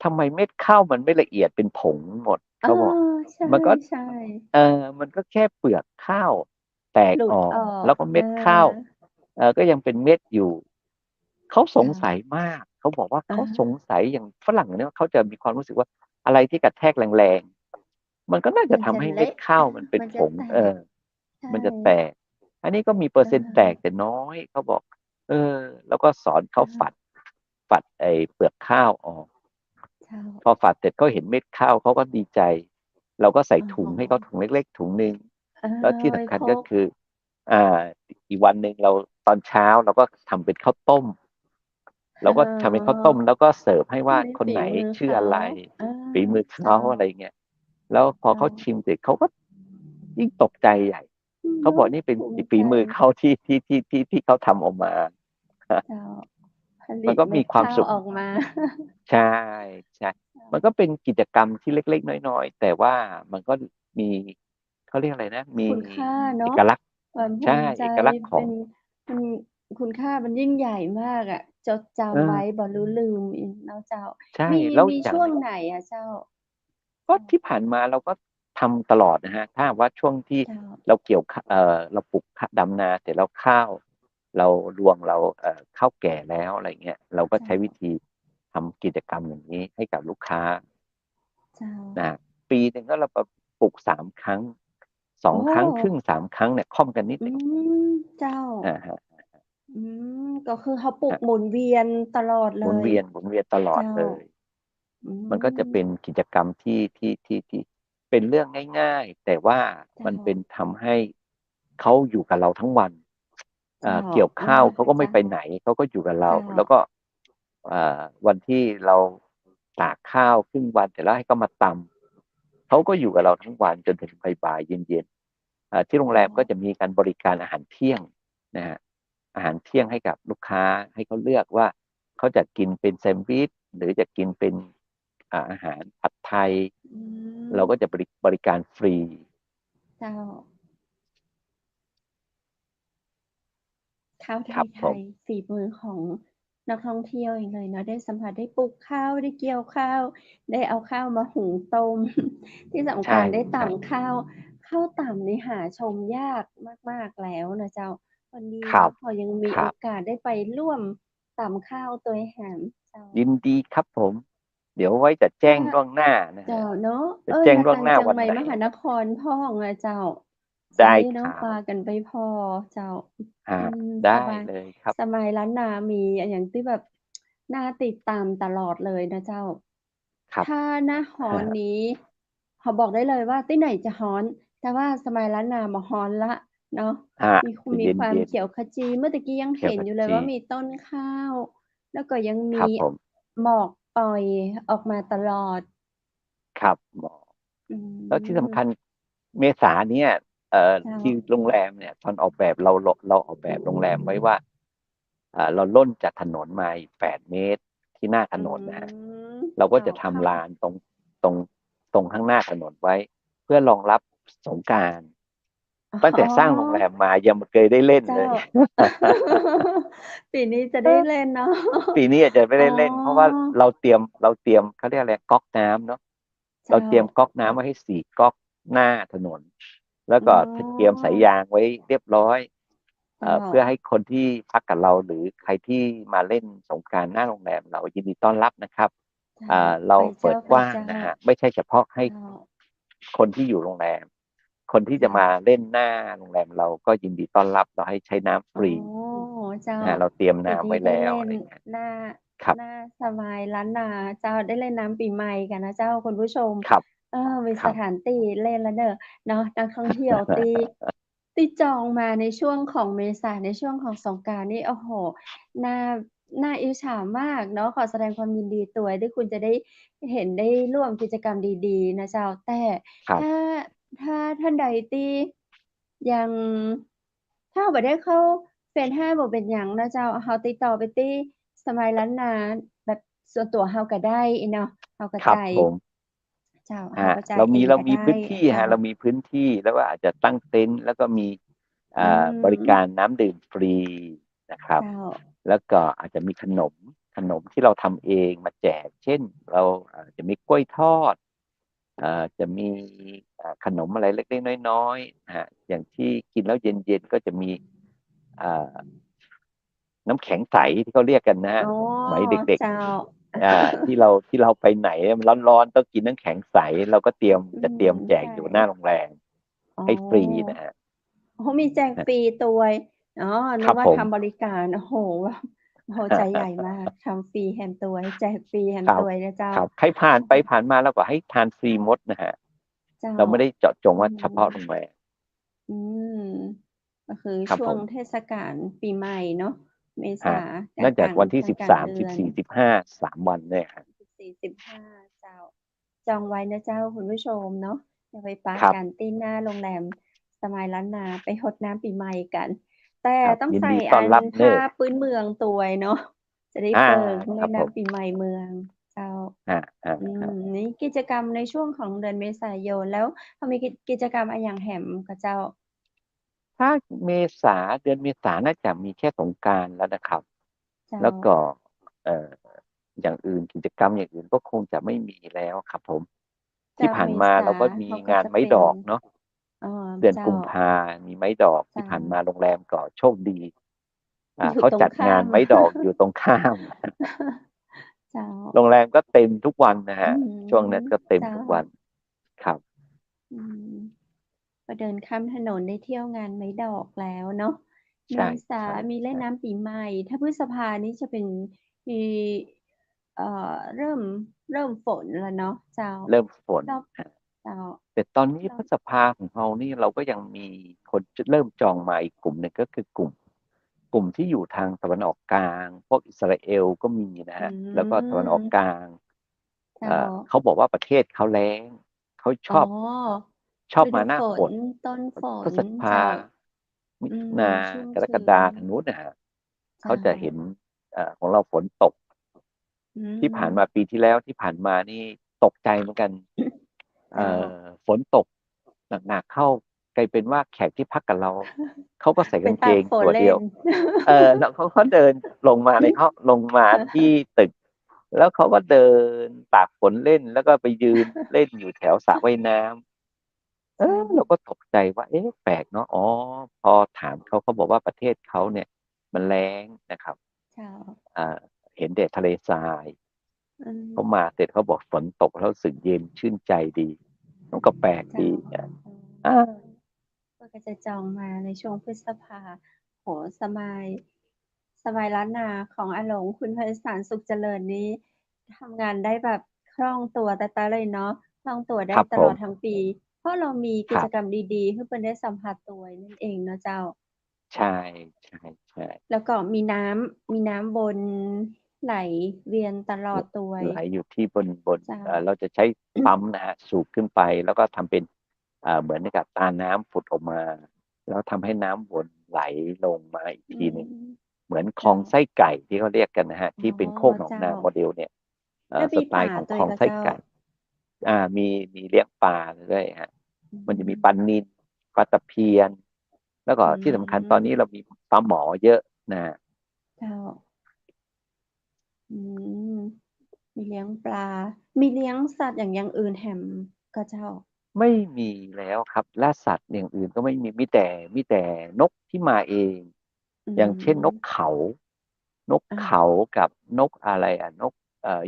ทำไมเม็ดข้าวมันไม่ละเอียดเป็นผงหมดเออเขาบอกใช่มันก็ใช่มันก็แค่เปลือกข้าวแตกหลุออกดออกแล้วก็เม็ดข้าวก็ยังเป็นเม็ดอยู่เขาสงเจ้าสัยมากเขาบอกว่าอะเขาสงสัยอย่างฝรั่งเนี่ยเขาจะมีความรู้สึกว่าอะไรที่กระแทกแรงๆมันก็น่าจะมันทำให้เม็ดจะเละข้าวมันเป็นมันผงจะแตกใช่มันจะแตกอันนี้ก็มีเปอร์เซ็นต์แตกเออแต่น้อยเขาบอกเออแล้วก็สอนเขาฝัดเจ้าฝัดไอ้เปลือกข้าวออก เจ้าพอฝัดเสร็จเขาเห็นเม็ดข้าวเขาก็ดีใจเราก็ใส่อ๋ถุงให้เขาถุงอเล็กๆถุงหนึ่งเออแล้วที่ไว้สำคัญพกก็คืออ่าอีกวันหนึ่งเราตอนเช้าเราก็ทำเป็นข้าวต้มเราอ๋ก็ทำเป็นข้าวต้มอแล้วก็เสิร์ฟให้ว่าด้วยคนไหนฝีมือเขาชื่ออะไรเออฝีมือเจ้าเขาอะไรเงี้ยแล้วพอเจ้าเขาชิมเสร็จเขาก็ยิ่งตกใจใหญ่เขาบอกเนาะนี่เป็นภูมิใจฝีมือเขาที่เขาทำออกมา เจ้าผ มันก็ลิตเม็ดข้าวมีความสุข ออกมา ใช่ใช่มันก็เป็นกิจกรรมที่เล็กๆน้อยๆแต่ว่ามันก็มีเขาเรียกอะไรนะมีคุณค่าเอเนาะกลักษณ์ความภูใช่มิใจเอกลักษณ์ของเป็นมันคุณค่ามันยิ่งใหญ่มากอะจดเอจำอไว้บ่รู้ลืมอีกเนาะเจ้าใช่มีแล้วอย่างหนึ่งช่วงไหนอะเจ้าก็ที่ผ่านมาเราก็ทำตลอดนะฮะถ้าหากว่าช่วงที่เจ้าเราเกี่ยวขเราปลูกดำนาเสร็จแล้วข้าวเรารวงเราข้าวแก่แล้วอะไรเงี้ยเราก็เจ้าใช้วิธีทำกิจกรรมอย่างนี้ให้กับลูกค้า เจ้านะปีหนึ่งก็เราปลูก3 ครั้งสอโอ้งครั้งครึ่ง3 ครั้งเนี่ยค่อมกันนิดอืหนึ่งมเจ้าฮะอืก็คือเขาปลูกฮะหมุนเวียนตลอดเลยหมุนเวียนตลอดเจ้าเลยอืมันก็จะมเป็นกิจกรรมที่เป็นเรื่องง่ายๆแต่ว่าเจ้ามันเป็นทำให้เขาอยู่กับเราทั้งวันเจ้าเกี่ยวเอข้าวเขาก็ไม่เจ้าไปไหนเขาก็อยู่กับเราเจ้าแล้วก็วันที่เราตากข้าวครึ่งวันเสร็จแล้วให้เขามาตำเขาก็อยู่กับเราทั้งวันจนถึงบ่ายๆเย็นๆที่โรงแรเจ้ามก็จะมีการบริการอาหารเที่ยงนะฮะอาหารเที่ยงให้กับลูกค้าให้เขาเลือกว่าเขาจะกินเป็นแซนด์วิชหรือจะกินเป็นอาหารผัดไทยอืมเราก็จะบริการฟรีเจ้า ข้าวครับผมไทยๆฝีมือของนักท่องเที่ยวเองเลยเนาะได้สัมผัสได้ปลูกข้าวได้เกี่ยวข้าวได้เอาข้าวมาหุงต้มที่สำใช่คัญได้ใช่ตำข้าวต่ำนี่หาชมยากมากๆแล้วนะเจ้าวันนี้ครับเนาะพอยังมีโอครับกาสได้ไปร่วมตำข้าวตัวแหมเจ้ายินดีครับผมเดี๋ยวไว้จะแจ้ถ้างล่วงหน้านะฮะเจ้าเนาะจะแจ้งนาล่วงหน้ากังเจียงวันไหนใหม่มหานครพ้องอะเจ้าจะได้ได้คเนาะรับพากันไปพ้อเจ้าฮะอืมได้เลยครับสมัยล้านนามีอันหยังที่แบบ น่าติดตามตลอดเลยนะเจ้า ครับ ถ้าหน้าร้อนนี้เขาบอกได้เลยว่าที่ไหนจะร้อน แต่ว่าสมัยล้านนาบ่ร้อนละเนาะ มี จะ มี เย็น ความ เย็น เขียวขจี เมื่อตะกี้ยัง เขีย เห็ วน ข อยู่เลย จี ว่ามีต้นข้าว แล้วก็ยัง ค มี รับผม หมอกปล่อยออกมาตลอด ครับ หมอก อืแล้วที่สำคัม ญเมษาเนี่ย เจ้า ที่โรงแรมเนี่ยตอนออกแบบเราออกแบบโรงแรมไว้ว่า เราร่นจากถนนมาอีก 8 เมตรที่หน้าถอืนนนะครัม บ เราก็จะ เจ้า ทำลานตรงข้างหน้าถนนไว้ เพื่อรองรับสงกรานต์ อ๋ตั้งแต่สร้างโรงแรอ มมายังไม่เคยได้เล่น เจ้า เลย ปีนี้จะได้เล่นเนาะ ปีนี้อาจจะไม่ อ๋อ ได้เล่น เพราะว่าเราเตรียม เขาเรียกอะไร ก๊อกน้ำเนาะ เจ้า เราเตรียมก๊อกน้ำไว้ให้ 4 ก๊อกหน้าถนน แล้วก็ อ๋อ เตรียมสายยางไว้เรียบร้อย เจ้า เพื่อให้คนที่พักกับเรา หรือใครที่มาเล่นสงกรานต์หน้าโรงแรมเรายินดีต้อนรับนะครับ เจ้า เรา ไป เปิ เจ้า ดกว้าง ไปเจ้า นะครับ ไม่ใช่เฉพาะให้ เจ้า คนที่อยู่โรงแรม คนที่จะมาเล่นหน้าโรงแรมเราก็ยินดีต้อนรับ เราให้ใช้น้ำฟ อ๋อ รี เจ้า เราเตรียม ปี น้ำ นี้ ไว้ ได้ แล้ว เล่ อะ น ไรอย่างเงี้ย หน้า ครับ หน้าสมายล้านนา เจ้า ได้เล่นน้ำปีใหม่กันนะเจ้าคุณผู้ชม ครับ มี ครั ส บ ถานที่เล่นแล้วเด้อ เนาะ นักท่องเที่ยวที่จองมาในช่วงของเมษา ในช่วงของสงกรานต์นี่ โอ้โฮ น่าอิจฉามากเนาะ ขอแสดงความยินดีด้วยที่คุณจะได้เห็น ได้ร่วมกิจกรรมดี ๆ นะเจ้า แต่ ครับ ถ้าท่านใดที่ยัง ถ้าเราบ่ได้เข้าเฟซเราบ่เป็นหยังนะเจ้า เราติดต่อไปที่สมายล้านนา แบบส่วนตัวเราก็ได้เนาะ เราก็ ครั จ บผม เจ้า ค เราก็จ่า เรา ยเองก็ มี ได้ พื้นที่ เจ้า เรามีพื้นที่ แล้วก็อาจจะตั้งเต็นท์ แล้วก็มี อืบริกาม รน้ำดื่มฟรีนะครับ เจ้า แล้วก็อาจจะมีขนมที่เราทำเองมาแจก เช่น เราจะมีกล้วยทอด จะมี ขนมอะไรเล็ก ๆ น้อย ๆ นะครับ อย่างที่กินแล้วเย็น ๆ ก็จะมี อ่า น้ำแข็งใสที่เขาเรียกกันนะครั อ๋ บ อ สมัยเด็ก เจ้า ๆ ที่เราไปไหนมันร้อน ๆ ต้องกินน้ำแข็งใส เราก็จะเตรียมแจก ใช่ อยู่หน้าโรงแรม อ๋อ ให้ฟรีนะครับ โอ้โฮ มีแจกฟรีด้วย อ๋อ นคึรกับว่าผม ทำบริการ โอ้โฮ โอ้โฮ ใจใหญ่มาก ทำฟรีแถมด้วย แจกฟรีแถม ครับ ด้วยนะเจ้า ครับ ใครผ่านไปผ่านมาเราก็ให้ทานฟรีหมดนะครับ เจ้า เราไม่ได้เจาะจง อื ว่าเฉพาะโร ม งแรม อืม ก็คือ ครับ ช่วง ผม เทศกาลปีใหม่เนาะ เม ค ษา เนื่องจากวันที่ กลางเดือน 13, 14, 15 3 วันเนี่ยครับ 14-15 เจ้า จองไว้นะเจ้าคุณผู้ชมเนาะ อย่าไปปะครับ กันที่หน้าโรงแรมสมายล้านนา ไปรดน้ำปีใหม่กัน แต่ครับ ต้อง ยิน ใส่ ดีต้อนรับเผด้้าอ พื้นเมืองด้วยเนาะ จะได้ อา เปิ่ง ค เล่ รับ นนผ้ม ำปีใหม่เมืองเจ้า อา ๆ ๆ นี่กิจกรรมในช่วงของเดือนเมษายน แล้วเรามีกิจกรรมอะหยังแหมก็เจ้า? ถ้าเดือนเมษาน่าจะมีแค่สงกรานต์แล้วนะครับ เจ้า แล้วก็ เอ่อ อย่างอื่น กิจกรรมอย่างอื่นก็คงจะไม่มีแล้วครับผม ทจี่าก ผ่าเนมมาษา เราก็มี เขาก็ งาน จะ ไม้ เป็น ดอกเนาะ อ๋อ เดือน เจ้า กุมภามีไม้ดอก เจที่้า ผ่านมาโรงแรมก็โชคดี อยู่ เขาตร จัด ข้งาาน ม ไม้ดอกอยู่ตรงข้าม เจ้า โรงแรมก็เต็มทุกวันนะค อื รับ ม ช่วงนั้นก็เต็มเจ้า ทุกวัน ครับ อืม ก็เดินข้ามถนนได้เที่ยวงานไม้ดอกแล้วเนาะ ใเชม่ ษามีเล่นน้ำปีใหม่ ถ้าพฤษภานี่จะเป็น มี เริ่มฝนแล้วเนาะเจ้า เริ่มฝน รอบ ครับ เจ้า แต่ตอนนี้ รอบ พฤษภาของเรานี่เราก็ยังมีคนเริ่มจองมาอีกกลุ่มหนึ่ง ก็คือกลุ่มที่อยู่ทางตะวันออกกลาง พวกอิสราเอลก็มีนะอืครับ แล้วก็ตะวันออกม กลาง เจ้า เขาบอกว่าประเทศเขาแล้ง เขาชอ๋อ อบฤดมาูหน้าฝฝน น ต้นฝพฤน ษภเจ้า า มิอืม ถุนา ชุ่มกร ชื้กฎา น ทางนู้นน่ะครับ เจเขา้จะเห็า น ของเราฝนตก อืที่ผ่านม มา ปีที่แล้วที่ผ่านมานี่ตกใจเหมือนกัน เจ้า ฝนตกหนัก ๆ เข้า กลายเป็นว่าแขกที่พักกับเรา เขาก็ใส่ไป กางเตกากงฝนเลตัวเดี่ยว น แล้วเขาก็เดินลงมาในห้อง ลงมาที่ตึก แล้วเขาก็เดินตากฝนเล่น แล้วก็ไปยืนเล่นอยู่แถวสระว่ายน้ำ เจ้า เราก็ตกใจว่า เอ๊ะ แปลกเนาะ อ๋อ พอถามเขา เขาบอกว่าประเทศเขาเนี่ยมันแล้งนะครับ เจ้า เห็นแต่ทะเลทราย อืเขาม มาเสร็จเขาบอกฝนตกแล้วรู้สึกเย็นชื่นใจดี มันก็แปลก เจ้า ดี อ๋อ ก็จะจองมาในช่วงพฤษภา โอ้โฮ สมาย สบายล้านนาของอาหลงคุณไพศาลสุขเจริญนี้ทำงานได้แบบคล่องตัวแต๊ะๆเลยเนาะคล่องตัวคได้รับผมตลอดทั้งปี เพราะเรามีกิครับจกรรมดีๆให้เพิ่นได้สัมผัสตัวนั่นเองเนาะเจ้า ใช่ใช่ใช่ แล้วก็มีน้ำวนไหลเวียนตลอดตัวไหลอยู่ที่บนเจ้า เราจะใช้ปั๊มนะฮะสูบขึ้นไปแล้วก็ทำเป็นเหมือนกับตาน้ำผุดออกมาแล้วทำให้น้ำวนไหลลงมาอีกอืทีหนึ่งมเหมือนคลอเจ้างไส้ไก่ที่เขาเรียกกันนะฮะอ๋อที่เป็นโคกหนองเจ้านาโมเดลเนี่ยแล้วมีป่าสไตล์ของตัคลองวก็เจ้าไส้ไก่มีเลี้ยงปลาด้วยฮะอืมันจะมีปลามนิลปลาตะเพียนแล้วก็อืที่สำคัญตอนนี้เรามมีปลาหมอเยอะนะ เจ้าอืมมีเลี้ยงปลา มีเลี้ยงสัตว์อย่างอื่นแหมก็เจ้าไม่มีแล้วครับล่าสัตว์อย่างอื่นก็ไม่มีมีแต่นกที่มาเองอือย่างเช่นนกมเขานกอาเขากับนกอะไรนก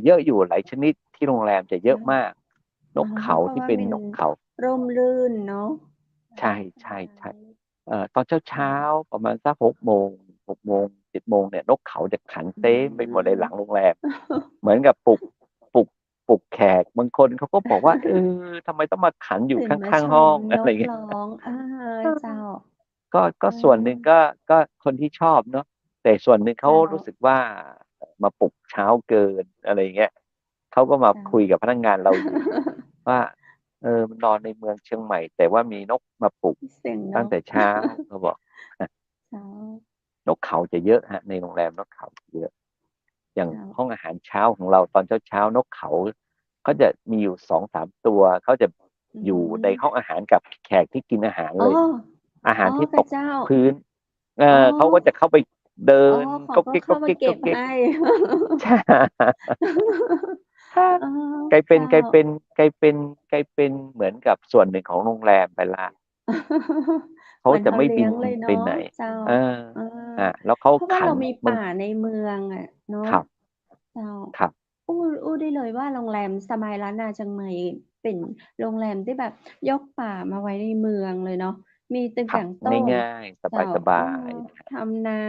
เยอะอยู่หลายชนิดที่โรงแรมจะเยอะเจ้ามากนอ๋อกเขาเพราะที่เป็นว่ามันนกเขาร่มรื่นเนาะใช่สใช่บาใช่ยตอนเจ้า เช้าประมาณสัก6 โมง7 โมงเนี่ยนกเขาจะขันอืเต็มไปหมดเลยหลังม โรงแรมเหมือนกับปลุกปลุกแขกบางคนเขาก็บอกว่าทำไมต้องมาขันอยู่ขตื่นมา้างชมๆห้องนอะไรเงี้ย กร้องเจ้าก็เอส่วนหนึ่งอก็คนที่ชอบเนาะแต่ส่วนหนึ่งเขาเจ้ารู้สึกว่ามาปลุกเช้าเกินอะไรอย่างเงี้ยเขาก็มาเจ้า คุยกับพนักงานเราอยู่ว่ามันนอนในเมืองเชียงใหม่แต่ว่ามีนกมาปลุกเสียงนตั้งกแต่เช้าเขาบอก เจ้า นกเขาจะเยอะฮะในโรงแรมนกเขาเยอะอย่างเจ้าห้องอาหารเช้าของเราตอนเช้านกเขาเขาจะมีอยู่2-3 ตัวเขาจะอือยู่ในห้องมอาหารกับแขกที่กินอาหารอ๋อเลยอาหารที่ตกกะเจ้าพื้นอ๋อเขาก็จะเข้าไปเดิอ๋อนเขาก็ก็เข้าเก๊กก็เก๊กมาเก็บให้ ก็เก๊กใช่ อ๋อกลายเป็นเจ้า กลายเป็นกลายเป็นกลายเป็นเหมือนกับส่วนหนึ่งของโรงแรมไปละ เหเขามือนเขาเลี้จะไม่บินยงเลยเนาะไปไหนเจ้าเออเออแล้วเขาเพราะว่าขันเรามีมึงป่าในเมืองอะเนาะขับเจ้าขับอู้ได้เลยว่าโรงแรมสมายล้านนาเชียงใหม่เป็นโรงแรมที่แบบยกป่ามาไว้ในเมืองเลยเนาะมีตึกขับแกงโต้งง่ายๆเจ้าสบายๆนะครับทำนา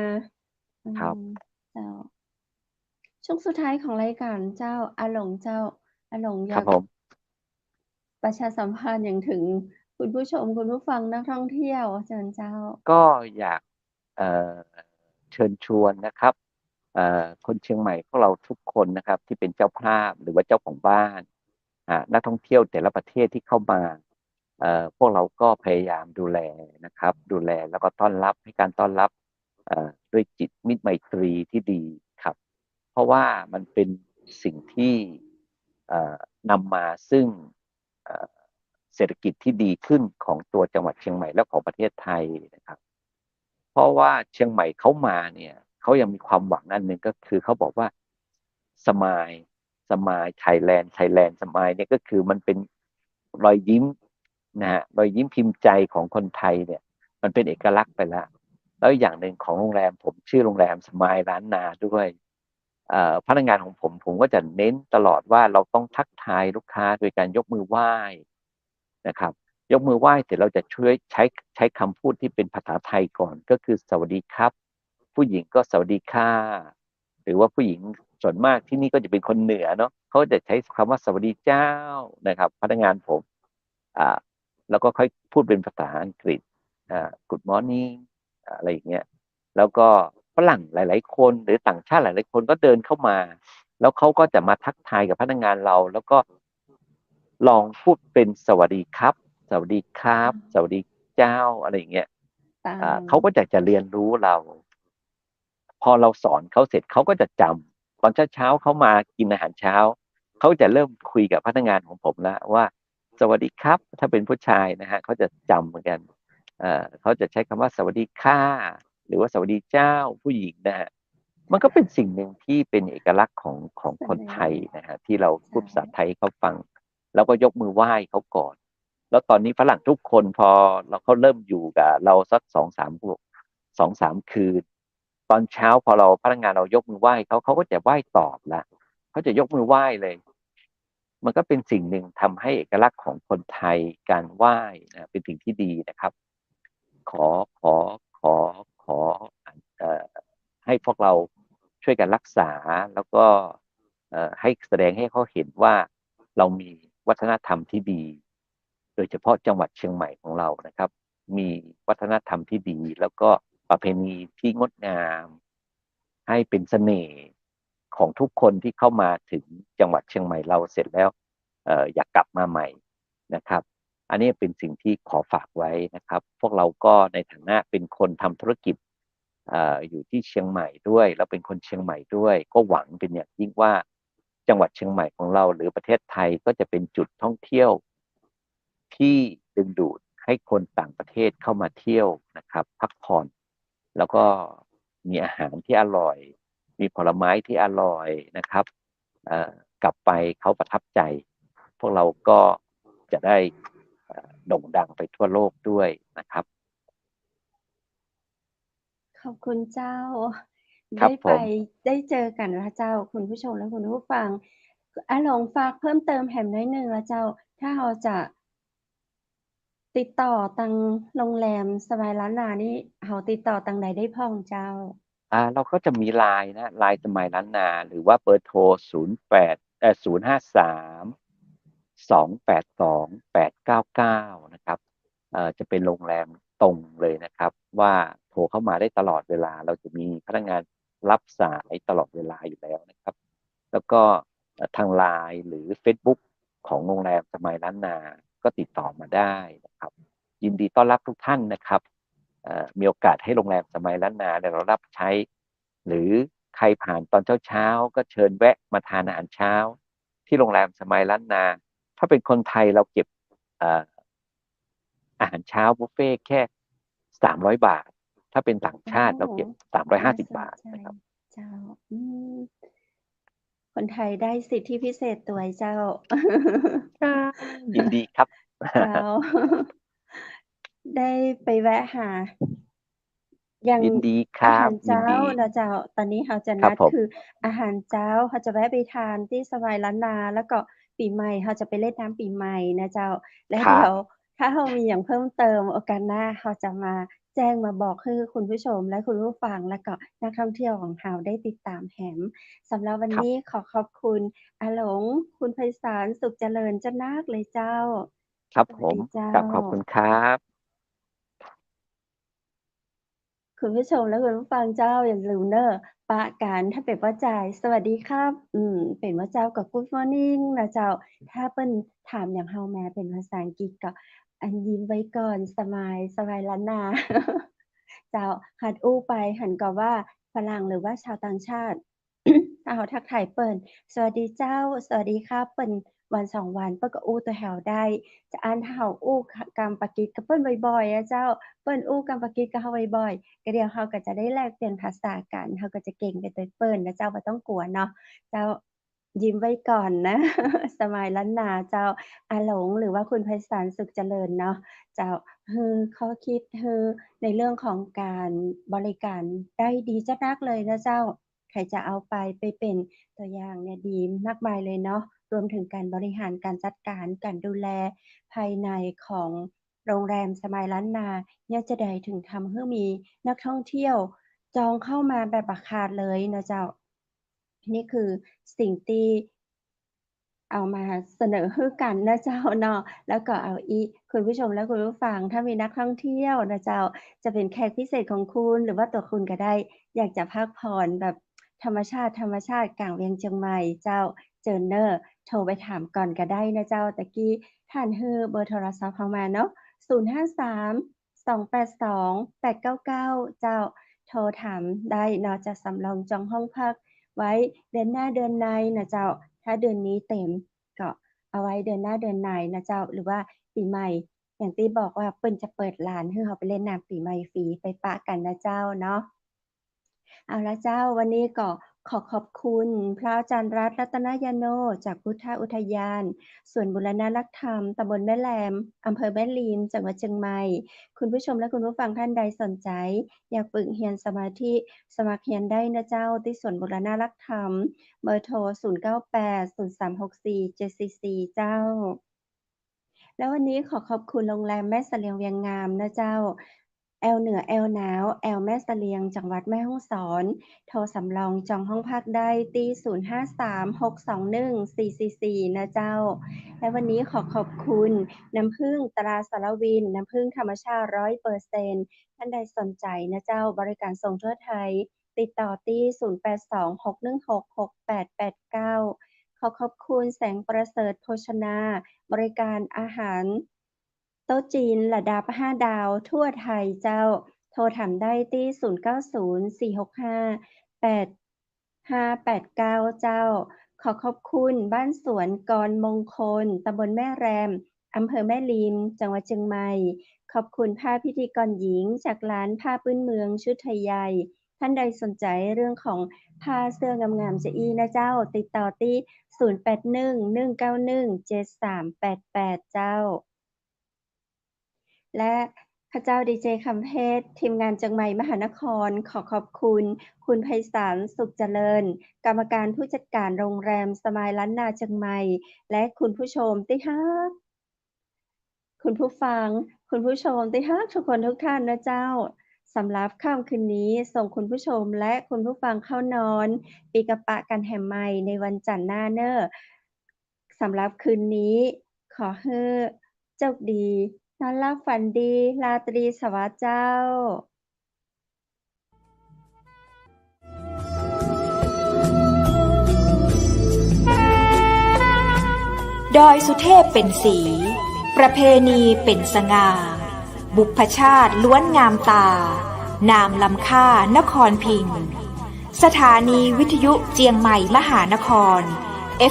อืครับมเจ้าช่วงสุดท้ายของรายการเจ้าอาหลงเจ้าอาหลงอยากครับผมประชาสัมพันธ์อย่างถึงคุณผู้ชมคุณผู้ฟังนักท่องเที่ยวเชิญเจ้าก็อยากเอ่อเชิญชวนนะครับคนเชียงใหม่พวกเราทุกคนนะครับที่เป็นเจ้าภาพหรือว่าเจ้าของบ้านนักท่องเที่ยวแต่ละประเทศที่เข้ามาพวกเราก็พยายามดูแลนะครับดูแลแล้วก็ต้อนรับให้การต้อนรับด้วยจิตมิตรไมตรีที่ดีครับเพราะว่ามันเป็นสิ่งที่เอ่อนำมาซึ่งเอ่อเศรษฐกิจที่ดีขึ้นของตัวจังหวัดเชียงใหม่และของประเทศไทยนะครับเพราะว่าเชียงใหม่เขามาเนี่ยเขายังมีความหวังอันหนึ่งก็คือเขาบอกว่าสมายสมายไทยแลนด์สมายเนี่ยก็คือมันเป็นรอยยิ้มนะฮะรอยยิ้มพิมพ์ใจของคนไทยเนี่ยมันเป็นเอกลักษณ์ไปแล้วแล้วอย่างหนึ่งของโรงแรมผมชื่อโรงแรมสมายล้านนาด้วยพนักงานของผมก็จะเน้นตลอดว่าเราต้องทักทายลูกค้าโดยการยกมือไหว้นะครับยกมือไหว้เสร็จเราจะช่วยใช้คำพูดที่เป็นภาษาไทยก่อนก็คือสวัสดีครับผู้หญิงก็สวัสดีค่ะหรือว่าผู้หญิงส่วนมากที่นี่ก็จะเป็นคนเหนือเนาะเขาจะใช้คำว่าสวัสดีเจ้านะครับพนักงานผมอ่าแล้วก็ค่อยพูดเป็นภาษาอังกฤษgood morning อะไรอย่างเงี้ยแล้วก็ฝรั่งหลายๆคนหรือต่างชาติหลายๆคนก็เดินเข้ามาแล้วเขาก็จะมาทักทายกับพนักงานเราแล้วก็ลองพูดเป็นสวัสดีครับสวัสดีครับสวัสดีเจ้าอะไรอย่างเงี้ยตาม เขาก็จะเรียนรู้เราพอเราสอนเขาเสร็จเขาก็จะจำตอนเช้าเขามากินอาหารเช้าเขาจะเริ่มคุยกับพนักงานของผมแล้วว่าสวัสดีครับถ้าเป็นผู้ชายนะฮะเขาจะจำเหมือนกันเขาจะใช้คำว่าสวัสดีค่ะหรือว่าสวัสดีเจ้าผู้หญิงนะฮะมันก็เป็นสิ่งหนึ่งที่เป็นเอกลักษณ์ของเสคนไทยน่ห์นะฮะที่เราพูดเจ้าภาษาไทยให้เขาฟังแล้วก็ยกมือไหว้เขาก่อนแล้วตอนนี้ฝรั่งทุกคนพอเขาเริ่มอยู่กับเราสัก2-3 คืนตอนเช้าพอเราพนักงานเรายกมือไหว้เขาก็จะไหว้ตอบละเขาจะยกมือไหว้เลยมันก็เป็นสิ่งหนึ่งทำให้เอกลักษณ์ของคนไทยการไหว้นะเป็นสิ่งที่ดีนะครับขอขอขอขอเอ่อให้ ให้พวกเราช่วยกันรักษาแล้วก็ให้แสดงให้เขาเห็นว่าเรามีวัฒนธรรมที่ดีโดยเฉพาะจังหวัดเชียงใหม่ของเรานะครับมีวัฒนธรรมที่ดีแล้วก็ประเพณีที่งดงามให้เป็นเสน่ห์ของทุกคนที่เข้ามาถึงจังหวัดเชียงใหม่เราเสร็จแล้วอยากกลับมาใหม่นะครับอันนี้เป็นสิ่งที่ขอฝากไว้นะครับพวกเราก็ในฐานะเป็นคนทำธุรกิจอยู่ที่เชียงใหม่ด้วยแล้วเป็นคนเชียงใหม่ด้วยก็หวังเป็นอย่างยิ่งว่าจังหวัดเชียงใหม่ของเราหรือประเทศไทยก็จะเป็นจุดท่องเที่ยวที่ดึงดูดให้คนต่างประเทศเข้ามาเที่ยวนะครับพักผ่อนแล้วก็มีอาหารที่อร่อยมีผลไม้ที่อร่อยนะครับกลับไปเขาประทับใจพวกเราก็จะได้โด่งดังไปทั่วโลกด้วยนะครับขอบคุณเจ้า ครัได้ไปบผม ได้เจอกันแล้วเจ้าคุณผู้ชมและคุณผู้ฟังอาหลงฝากเพิ่มเติมแหมน้อยหนึ่งละเจ้า ถ้าเราจะติดต่อตังโรงแรมสบายล้านนานี่เราติดต่อตังใดได้พ้องเจ้า เราก็จะมี LINE นะ LINE สมัยล้านนาหรือว่าเบอร์โทร08053 282 899นะครับจะเป็นโรงแรมตรงเลยนะครับว่าโทรเข้ามาได้ตลอดเวลาเราจะมีพนักงานรับสายตลอดเวลาอยู่แล้วนะครับแล้วก็ทาง LINE หรือเฟซบุ๊กของโรงแรมสมัยล้านนาก็ติดต่อมาได้นะครับยินดีต้อนรับทุกท่านนะครับมีโอกาสให้โรงแรมสมัยล้านนาเนี่ยเรารับใช้หรือใครผ่านตอนเช้าๆก็เชิญแวะมาทานอาหารเช้าที่โรงแรมสมัยล้านนาถ้าเป็นคนไทยเราเก็บอาหารเช้าบุฟเฟ่แค่300 บาทถ้าเป็นต่างโอ้ชาติเราเก็บน่า350สนบาทใจนะครับเจ้ามคนไทยได้สิทธิพิเศษตัวยเจ้า ยินดีครับ เจ้า ได้ไปแวะหา อย่าง ยินดีคอารับหารเจ้ายินดีนะเจ้า ตอนนี้เราจะครับผมนัดคืออาหารเจ้าเราจะแวะไปทานที่สบายล้านนา แล้วก็ปีใหม่เราจะไปเล่นน้ำปีใหม่นะเจ้า แล้วครับเดี๋ยวถ้าเรามีอย่างเพิ่มเติมโอกาสหน้าเราจะมาแจ้งมาบอกให้คุณผู้ชมและคุณผู้ฟังแล้วก็นักท่องเที่ยวของเราได้ติดตามแหมสำหรับวันครับนี้ขอขอบคุณอาหลง คุณไพศาลสุขเจริญเจ้านาคเลยเจ้า ครับผสวัสมดีเจ้า ครับขอบคุณครับคุณผู้ชมและคุณผู้ฟังเจ้าอย่าลืมเด้อปะกันถ้าเป็นว่าจ่ายสวัสดีครับเป็นว่าเจ้าก็ Good morning นะเจ้าถ้าเปิ้นถามอย่างเฮาแม้เป็นภาษาอังกฤษก็อันยิ้มไว้ก่อนสมายล้านนาเจ้าหัดอู้ไปหันก็ว่าฝรั่งหรือว่าชาวต่างชาติ ถ้าเฮาทักทายเปิ้นสวัสดีเจ้าสวัสดีครับเปิ้นวัน2วันเปิ้นก็อู้ตัวแถวได้จะอันถ้าเฮาอู้กำปากีกับเปิ้นบ่อยๆอะเจ้าเปิ้นอู้กำปากีกับเฮาบ่อยๆก็เดี๋ยวเราก็จะได้แลกเปลี่ยนภาษากันเราก็จะเก่งไปด้วยเปิ้นนะเจ้าบ่ต้องกลัวเนาะเจ้ายิ้มไว้ก่อนนะ สมายล้านนาเจ้าอาหลงหรือว่าคุณไพศาลสุขเจริญเนาะเจ้าข้อคิดในเรื่องของการบริการได้ดีจัดนักเลยนะเจ้าใครจะเอาไปเป็นตัวอย่างเนี่ยดีมากมายเลยเนาะรวมถึงการบริหารการจัดการการดูแลภายในของโรงแรมสมายล้านนาเนี่ยจะได้ถึงทำให้มีนักท่องเที่ยวจองเข้ามาแบบบ่ขาดเลยนะเจ้านี่คือสิ่งที่ เอามาเสนอให้กันนะเจ้าเนาะแล้วก็เอาอีกคุณผู้ชมและคุณผู้ฟังถ้ามีนักท่องเที่ยวนะเจ้าจะเป็นแขกพิเศษของคุณหรือว่าตัวคุณก็ได้อยากจะพักผ่อนแบบธรรมชาติกลางเวียงเชียงใหม่เจ้าเจิญเน้อโทรไปถามก่อนก็ได้นะเจ้าตะกี้ท่านให้เบอร์โทรศัพท์เรามาเนาะ053 282 899เจ้าโทรถามได้เนาะจะสำรองจองห้องพักไว้เดือนหน้าเดือนในนะเจ้าถ้าเดือนนี้เต็ม ก็เอาไว้เดือนหน้าเดือนในนะเจ้าหรือว่าปีใหม่อย่างที่บอกว่าเปิ้นจะเปิดร้านให้เราไปเล่นน้ำปีใหม่ฟรีไปปะกันนะเจ้าเนาะเอาละเจ้าวันนี้ก็ขอขอบคุณพระอาจารย์รัตนยาโนจากพุทธอุทยานส่วนบุรณรักธรรมตำบลแม่แลมอำเภอแม่ริมจังหวัดเชียงใหม่คุณผู้ชมและคุณผู้ฟังท่านใดสนใจอยากฝึกเรียนสมาธิสมัครเรียนได้นะเจ้าที่สวนบุรณรักธรรม เบอร์โทร0980364744เจ้า แล้ววันนี้ขอขอบคุณโรงแรมแม่เสลียงเวียงงามนะเจ้า แอลเหนือแอลหนาวแอลแม่เสลียงจังหวัดแม่ฮ่องสอนโทรสำรองจองห้องพักได้ที่0536214444นะเจ้าและวันนี้ขอบคุณน้ำผึ้งตราสารวินน้ำผึ้งธรรมชาติ 100% ท่านใดสนใจนะเจ้าบริการส่งทั่วไทยติดต่อที่0826166889ขอบคุณแสงประเสริฐโภชนาบริการอาหารโต๊ะจีนระดับ5ดาวทั่วไทยเจ้าโทรถามได้ที่0904658589เจ้าขอบคุณบ้านสวนกรมงคลตำบลแม่แรมอำเภอแม่ริมจังหวัดเชียงใหม่ขอบคุณผ้าพิธีกรหญิงจากร้านผ้าพื้นเมืองชุดไทยใหญ่ท่านใดสนใจเรื่องของผ้าเสื้องามๆจะอีนะเจ้าติดต่อที่0811917388เจ้าและพระเจ้าดีเจคำเพชรทีมงานจังใหม่มหานครขอบคุณคุณไพศาลสุขเจริญกรรมการผู้จัดการโรงแรมสมายล้านนาจังใหม่และคุณผู้ชมที่ฮักคุณผู้ฟังคุณผู้ชมที่ฮักทุกคนทุกท่านนะเจ้าสำหรับค่ำคืนนี้ส่งคุณผู้ชมและคุณผู้ฟังเข้านอนปีกะปะกันแหมใหม่ในวันจันทร์หน้าเนอสำหรับคืนนี้ขอให้โชคดีนอนหลับฝันดีราตรีสวัสดิ์เจ้าดอยสุเทพเป็นสีประเพณีเป็นสง่าบุพชาติล้วนงามตานามลำค่านครพิงค์สถานีวิทยุเจียงใหม่มหานคร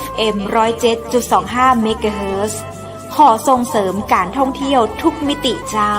FM 107.25 เมกะเฮิรตซ์ขอส่งเสริมการท่องเที่ยวทุกมิติเจ้า